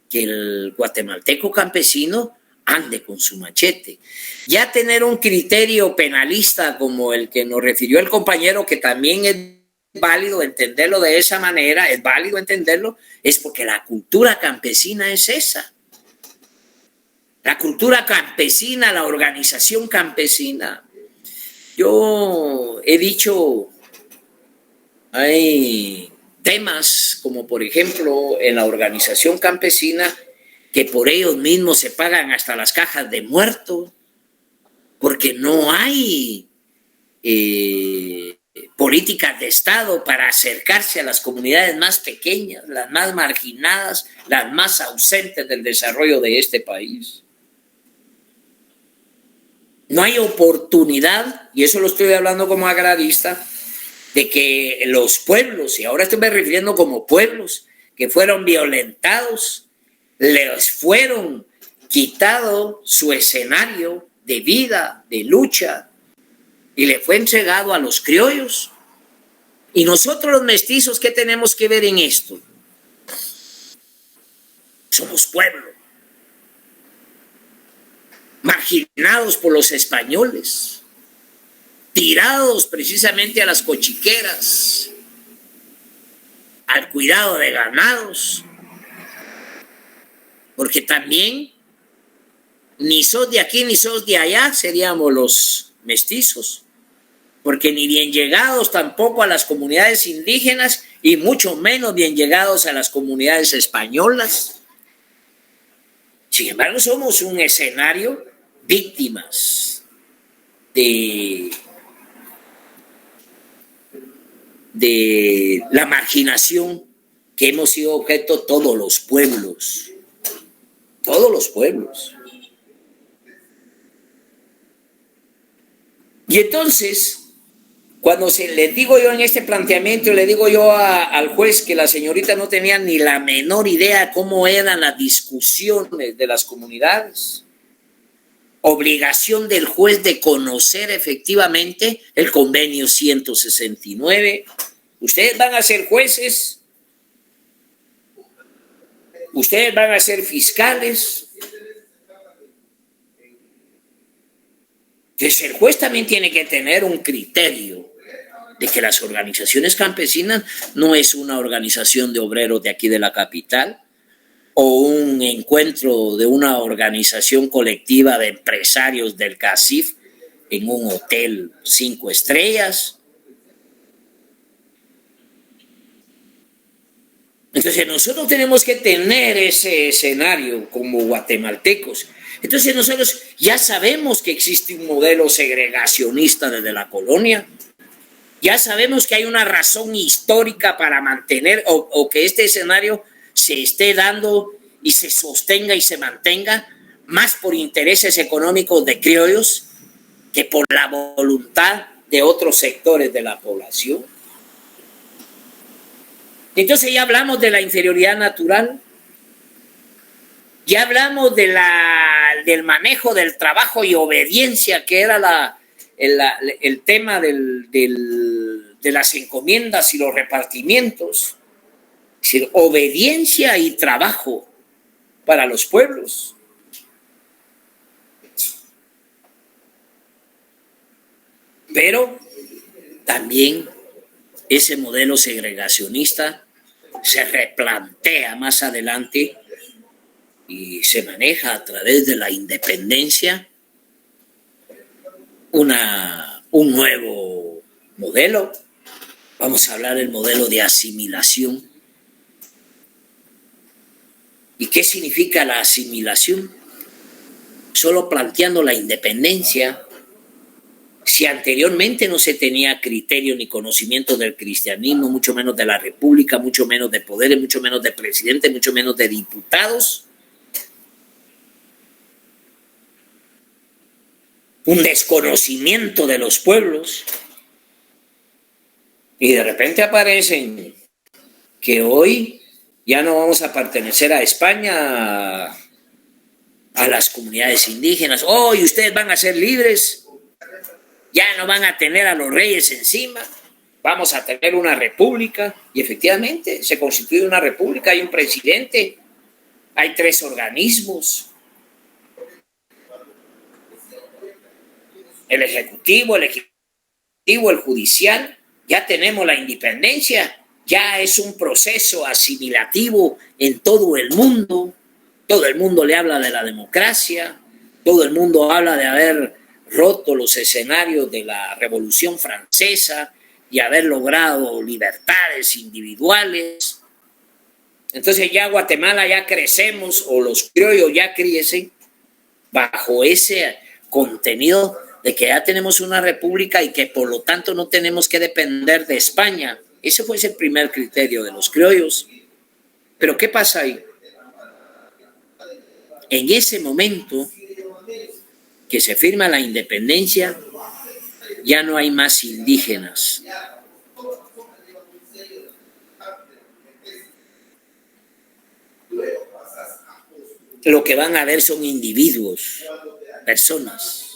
que el guatemalteco campesino ande con su machete. Ya tener un criterio penalista como el que nos refirió el compañero, que también es válido entenderlo de esa manera, es válido entenderlo, es porque la cultura campesina es esa. La cultura campesina, la organización campesina. Yo he dicho, hay temas como por ejemplo en la organización campesina que por ellos mismos se pagan hasta las cajas de muerto, porque no hay políticas de Estado para acercarse a las comunidades más pequeñas, las más marginadas, las más ausentes del desarrollo de este país. No hay oportunidad, y eso lo estoy hablando como agrarista, de que los pueblos, y ahora estoy me refiriendo como pueblos, que fueron violentados, les fueron quitado su escenario de vida, de lucha, y le fue entregado a los criollos. Y nosotros los mestizos, ¿qué tenemos que ver en esto? Somos pueblo, marginados por los españoles, tirados precisamente a las cochiqueras, al cuidado de ganados, porque también ni sos de aquí ni sos de allá seríamos los mestizos, porque ni bien llegados tampoco a las comunidades indígenas y mucho menos bien llegados a las comunidades españolas. Sin embargo, somos un escenario víctimas de la marginación que hemos sido objeto todos los pueblos. Todos los pueblos. Y entonces, cuando les digo yo en este planteamiento, le digo yo al juez que la señorita no tenía ni la menor idea cómo eran las discusiones de las comunidades. Obligación del juez de conocer efectivamente el convenio 169. Ustedes van a ser jueces, ustedes van a ser fiscales. Entonces el juez también tiene que tener un criterio de que las organizaciones campesinas no es una organización de obreros de aquí de la capital o un encuentro de una organización colectiva de empresarios del CACIF en un hotel 5 estrellas. Entonces nosotros tenemos que tener ese escenario como guatemaltecos. Entonces nosotros ya sabemos que existe un modelo segregacionista desde la colonia. Ya sabemos que hay una razón histórica para mantener o que este escenario se esté dando y se sostenga y se mantenga más por intereses económicos de criollos que por la voluntad de otros sectores de la población. Entonces ya hablamos de la inferioridad natural, ya hablamos de del manejo del trabajo y obediencia, que era el tema de las encomiendas y los repartimientos. Es decir, obediencia y trabajo para los pueblos. Pero también ese modelo segregacionista se replantea más adelante y se maneja a través de la independencia un nuevo modelo. Vamos a hablar del modelo de asimilación. ¿Y qué significa la asimilación? Solo planteando la independencia. Si anteriormente no se tenía criterio ni conocimiento del cristianismo, mucho menos de la república, mucho menos de poderes, mucho menos de presidentes, mucho menos de diputados, un desconocimiento de los pueblos, y de repente aparecen que hoy ya no vamos a pertenecer a España, a las comunidades indígenas. Hoy ustedes van a ser libres, ya no van a tener a los reyes encima, vamos a tener una república. Y efectivamente se constituye una república, hay un presidente, hay 3 organismos, el ejecutivo, el judicial. Ya tenemos la independencia, ya es un proceso asimilativo en todo el mundo le habla de la democracia, todo el mundo habla de haber roto los escenarios de la Revolución Francesa y haber logrado libertades individuales. Entonces ya Guatemala ya crecemos, o los criollos ya crecen bajo ese contenido de que ya tenemos una república y que por lo tanto no tenemos que depender de España. Ese fue el primer criterio de los criollos. Pero ¿qué pasa ahí? En ese momento que se firma la independencia, ya no hay más indígenas. Lo que van a ver son individuos, personas.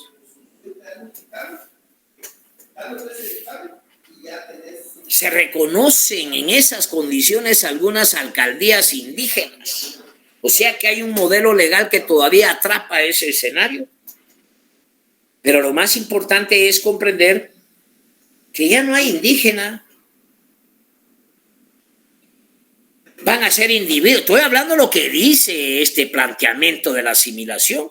Se reconocen en esas condiciones algunas alcaldías indígenas. O sea que hay un modelo legal que todavía atrapa ese escenario. Pero lo más importante es comprender que ya no hay indígena. Van a ser individuos. Estoy hablando de lo que dice este planteamiento de la asimilación.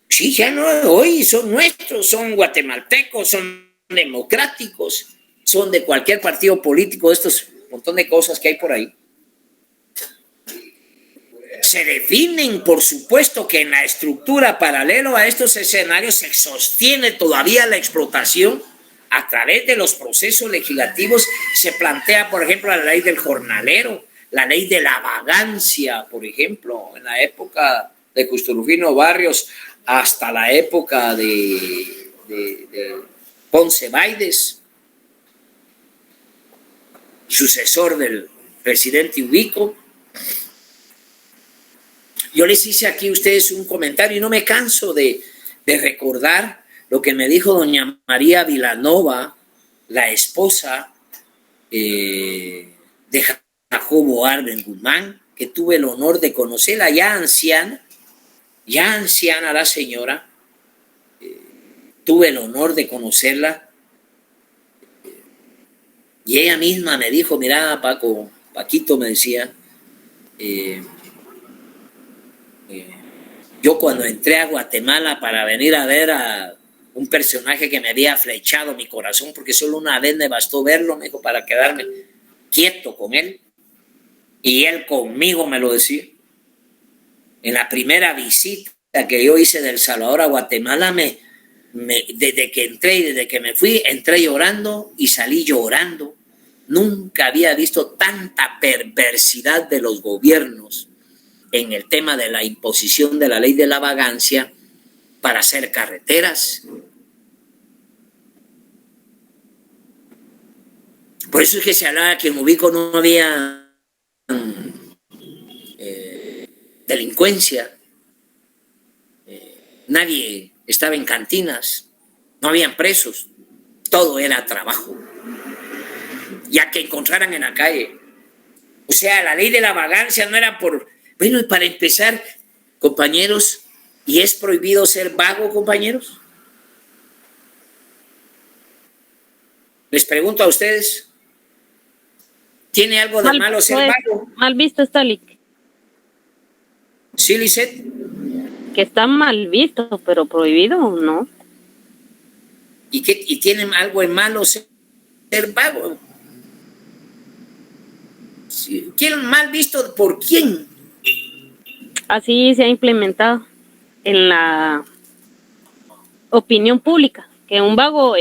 Sí, ya no, hoy son nuestros, son guatemaltecos, son democráticos, son de cualquier partido político, estos montón de cosas que hay por ahí. Se definen, por supuesto, que en la estructura paralelo a estos escenarios se sostiene todavía la explotación a través de los procesos legislativos. Se plantea, por ejemplo, la ley del jornalero, la ley de la vagancia, por ejemplo, en la época de Justo Rufino Barrios hasta la época de Ponce Baides, sucesor del presidente Ubico. Yo les hice aquí a ustedes un comentario y no me canso de recordar lo que me dijo doña María Vilanova, la esposa de Jacobo Arben Guzmán, que tuve el honor de conocerla, ya anciana la señora, tuve el honor de conocerla, y ella misma me dijo, mira Paquito me decía, yo cuando entré a Guatemala para venir a ver a un personaje que me había flechado mi corazón, porque solo una vez me bastó verlo, me dijo, para quedarme quieto con él, y él conmigo me lo decía. En la primera visita que yo hice de El Salvador a Guatemala, desde que entré y desde que me fui, entré llorando y salí llorando. Nunca había visto tanta perversidad de los gobiernos en el tema de la imposición de la ley de la vagancia para hacer carreteras. Por eso es que se hablaba que en Ubico no había delincuencia, nadie estaba en cantinas, no habían presos, todo era trabajo, ya que encontraran en la calle. O sea, la ley de la vagancia no era por... Bueno, y para empezar, compañeros, ¿y es prohibido ser vago, compañeros? Les pregunto a ustedes, ¿tiene algo de malo ser vago? Mal visto está, Lic. ¿Sí, Lisette? Que está mal visto, pero prohibido, ¿no? ¿Y tiene algo de malo ser vago? ¿Quién mal visto por quién? Así se ha implementado en la opinión pública, que un vago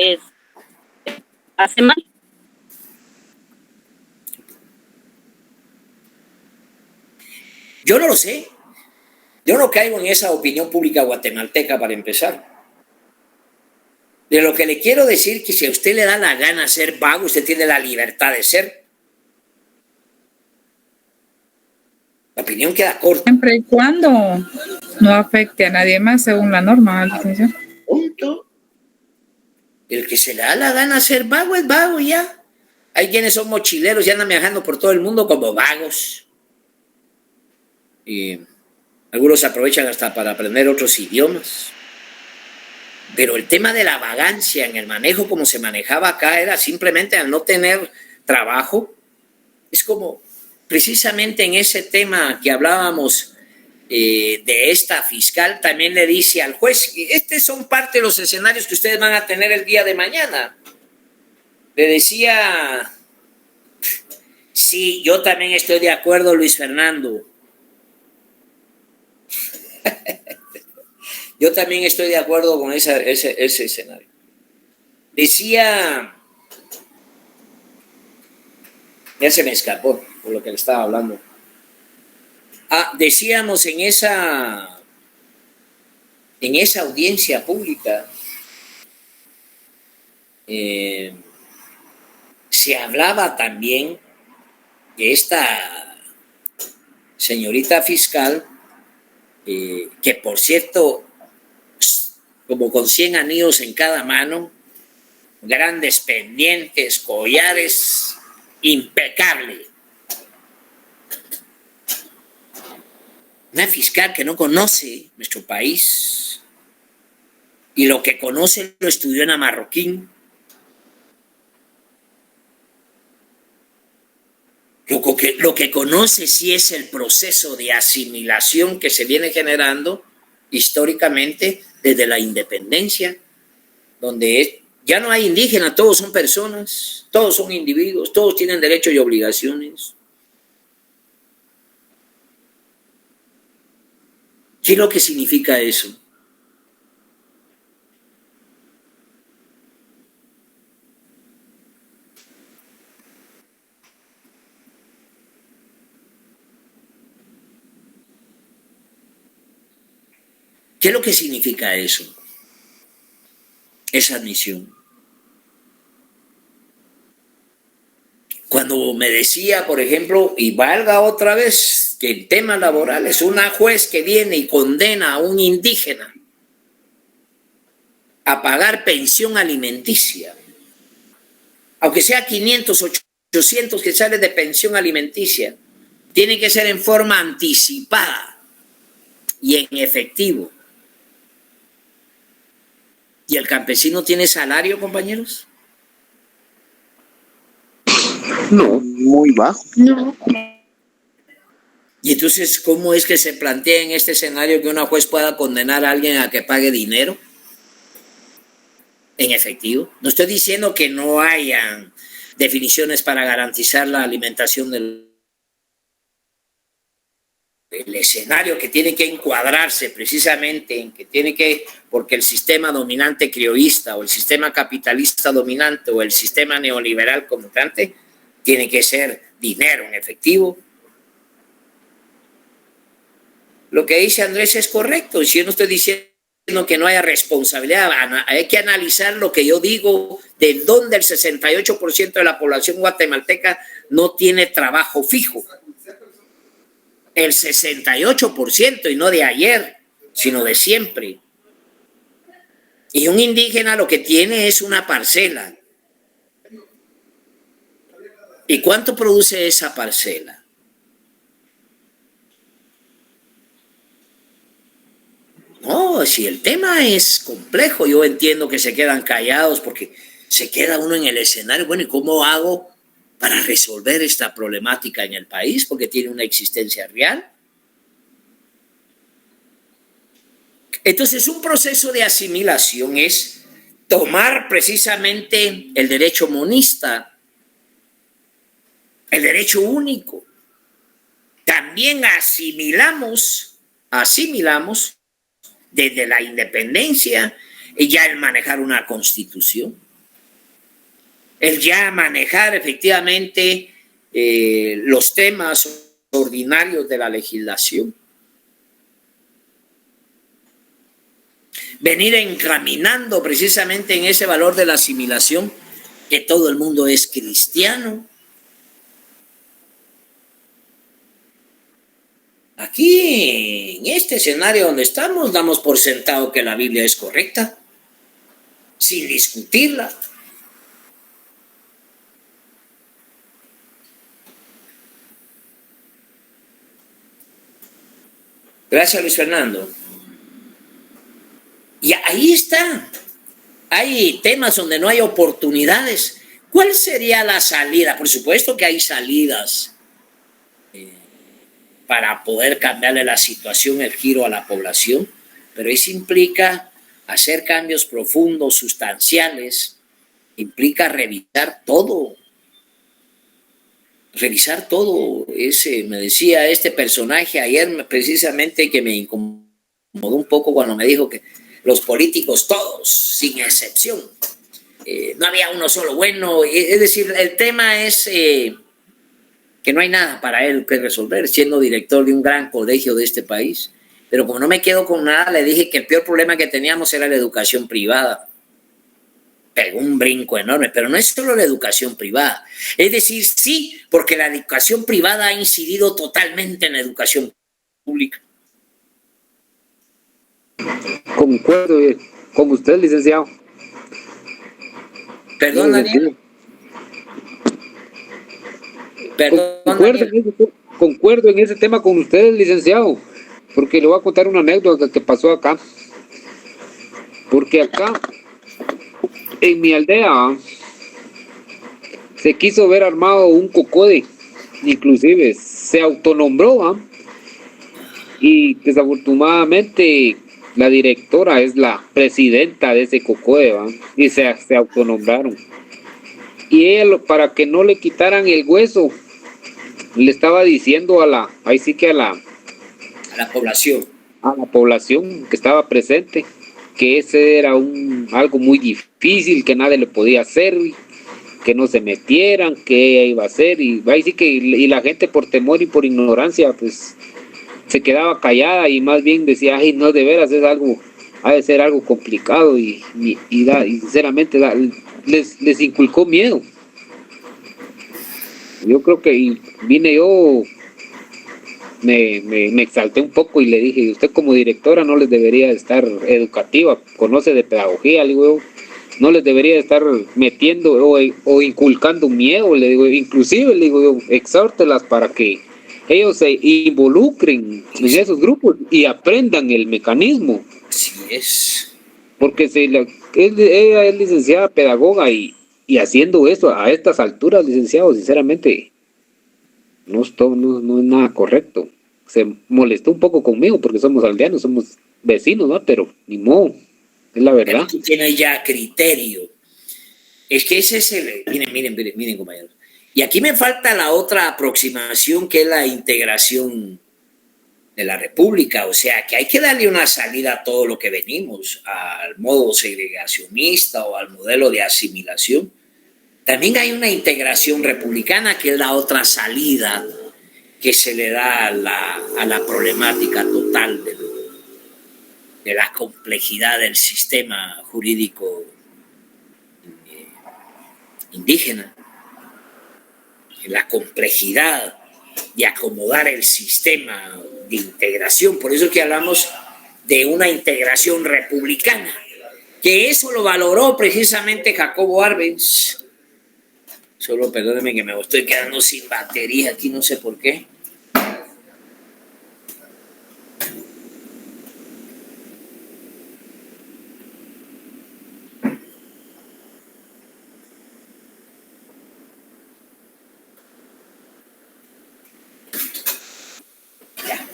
hace mal. Yo no lo sé. Yo no caigo en esa opinión pública guatemalteca para empezar. De lo que le quiero decir que si a usted le da la gana ser vago, usted tiene la libertad de ser. La opinión queda corta. Siempre y cuando no afecte a nadie más según la norma, licenciado. Punto. El que se le da la gana ser vago es vago ya. Hay quienes son mochileros y andan viajando por todo el mundo como vagos. Y algunos aprovechan hasta para aprender otros idiomas. Pero el tema de la vagancia en el manejo como se manejaba acá era simplemente al no tener trabajo. Es como precisamente en ese tema que hablábamos de esta fiscal, también le dice al juez, estos son parte de los escenarios que ustedes van a tener el día de mañana. Le decía, sí, yo también estoy de acuerdo, Luis Fernando. Yo también estoy de acuerdo con ese escenario. Decía, ya se me escapó por lo que le estaba hablando. Decíamos en esa en esa audiencia pública se hablaba también de esta señorita fiscal, que por cierto, como con 100 anillos en cada mano, grandes pendientes, collares, impecable. Una fiscal que no conoce nuestro país y lo que conoce lo estudió en Amarroquín. Lo que conoce sí es el proceso de asimilación que se viene generando históricamente desde la independencia, donde ya no hay indígenas, todos son personas, todos son individuos, todos tienen derechos y obligaciones. ¿Qué es lo que significa eso? ¿Qué es lo que significa eso? Esa admisión. Cuando me decía, por ejemplo, y valga otra vez, que el tema laboral es una juez que viene y condena a un indígena a pagar pensión alimenticia, aunque sea 500, 800 que sale de pensión alimenticia, tiene que ser en forma anticipada y en efectivo. ¿Y el campesino tiene salario, compañeros? No, muy bajo. No. Y entonces, ¿cómo es que se plantea en este escenario que una juez pueda condenar a alguien a que pague dinero en efectivo? No estoy diciendo que no hayan definiciones para garantizar la alimentación del escenario que tiene que encuadrarse precisamente en que tiene que, porque el sistema dominante criollista o el sistema capitalista dominante o el sistema neoliberal constante tiene que ser dinero en efectivo. Lo que dice Andrés es correcto, y si yo no estoy diciendo que no haya responsabilidad, hay que analizar lo que yo digo, de dónde el 68% de la población guatemalteca no tiene trabajo fijo. El 68%, y no de ayer, sino de siempre. Y un indígena lo que tiene es una parcela. ¿Y cuánto produce esa parcela? No, si el tema es complejo, yo entiendo que se quedan callados porque se queda uno en el escenario. Bueno, ¿y cómo hago para resolver esta problemática en el país? Porque tiene una existencia real. Entonces, un proceso de asimilación es tomar precisamente el derecho monista, el derecho único. También asimilamos desde la independencia y ya el manejar una constitución, el ya manejar efectivamente los temas ordinarios de la legislación. Venir encaminando precisamente en ese valor de la asimilación, que todo el mundo es cristiano. Aquí, en este escenario donde estamos, damos por sentado que la Biblia es correcta, sin discutirla. Gracias, Luis Fernando. Y ahí está. Hay temas donde no hay oportunidades. ¿Cuál sería la salida? Por supuesto que hay salidas para poder cambiarle la situación, el giro a la población, pero eso implica hacer cambios profundos, sustanciales, implica revisar todo. Revisar todo. Me decía este personaje ayer precisamente que me incomodó un poco cuando me dijo que los políticos todos, sin excepción, no había uno solo bueno. Es decir, el tema es que no hay nada para él que resolver, siendo director de un gran colegio de este país. pero como no me quedo con nada, le dije que el peor problema que teníamos era la educación privada. Pegó un brinco enorme, pero no es solo la educación privada. Es decir, sí, porque la educación privada ha incidido totalmente en la educación pública. Concuerdo con usted, licenciado. Perdón, Daniel. Concuerdo en ese tema con ustedes, licenciado, porque le voy a contar una anécdota que pasó acá. Porque acá, en mi aldea, se quiso ver armado un cocode, inclusive se autonombró, y desafortunadamente la directora es la presidenta de ese cocode, y se autonombraron. Y ella, para que no le quitaran el hueso, le estaba diciendo a la población que estaba presente, que ese era algo muy difícil, que nadie le podía hacer, que no se metieran, que ella iba a hacer, y la gente por temor y por ignorancia, pues se quedaba callada y más bien decía, ay, no, de veras ha de ser algo complicado, y sinceramente les inculcó miedo. Yo creo que me exalté un poco y le dije, usted como directora no les debería estar educativa, conoce de pedagogía, le digo, no les debería estar metiendo o inculcando miedo, le digo, inclusive le digo, exhórtelas para que ellos se involucren en esos grupos y aprendan el mecanismo. Así es. Porque ella es licenciada pedagoga y haciendo eso a estas alturas, licenciado, sinceramente, no es nada correcto. Se molestó un poco conmigo porque somos aldeanos, somos vecinos, ¿no? Pero ni modo, es la verdad. Pero tú tienes ya criterio. Es que ese es el... Miren, compañeros. Y aquí me falta la otra aproximación, que es la integración de la República. O sea, que hay que darle una salida a todo lo que venimos, al modo segregacionista o al modelo de asimilación. También hay una integración republicana, que es la otra salida que se le da a la problemática total de la complejidad del sistema jurídico indígena, la complejidad de acomodar el sistema de integración. Por eso es que hablamos de una integración republicana, que eso lo valoró precisamente Jacobo Arbenz. Solo perdónenme que me estoy quedando sin batería aquí, no sé por qué. Ya.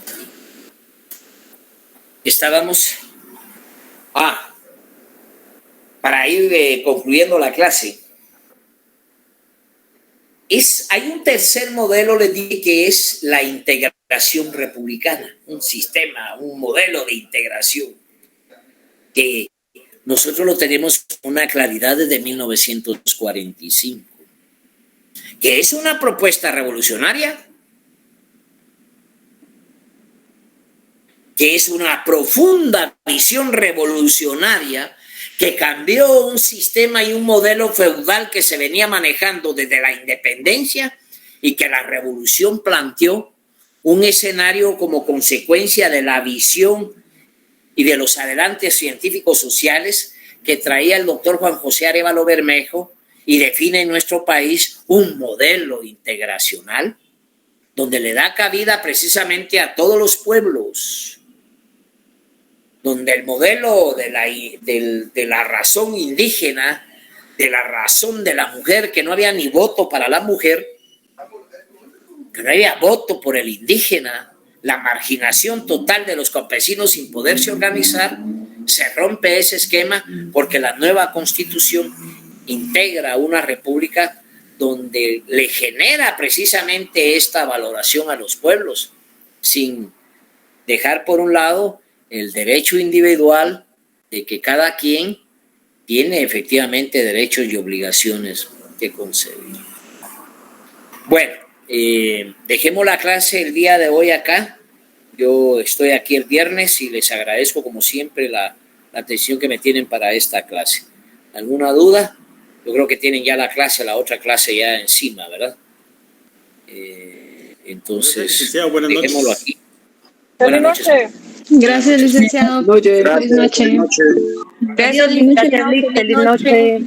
Estábamos... para ir concluyendo la clase. Hay un tercer modelo, les dije, que es la integración republicana, un sistema, un modelo de integración que nosotros lo tenemos con una claridad desde 1945, que es una propuesta revolucionaria, que es una profunda visión revolucionaria, que cambió un sistema y un modelo feudal que se venía manejando desde la independencia, y que la revolución planteó un escenario como consecuencia de la visión y de los adelantos científicos sociales que traía el doctor Juan José Arévalo Bermejo, y define en nuestro país un modelo integracional donde le da cabida precisamente a todos los pueblos, donde el modelo de la razón indígena, de la razón de la mujer, que no había ni voto para la mujer, que no había voto por el indígena, la marginación total de los campesinos sin poderse organizar, se rompe ese esquema porque la nueva Constitución integra una república donde le genera precisamente esta valoración a los pueblos, sin dejar por un lado el derecho individual de que cada quien tiene efectivamente derechos y obligaciones que conceder. Bueno, dejemos la clase el día de hoy acá. Yo estoy aquí el viernes y les agradezco como siempre la atención que me tienen para esta clase. ¿Alguna duda? Yo creo que tienen ya la otra clase ya encima, ¿verdad? Entonces, dejémoslo aquí. Buenas noches. Gracias, licenciado. Buenas noches. Feliz noche. Gracias, licenciado. Feliz noche.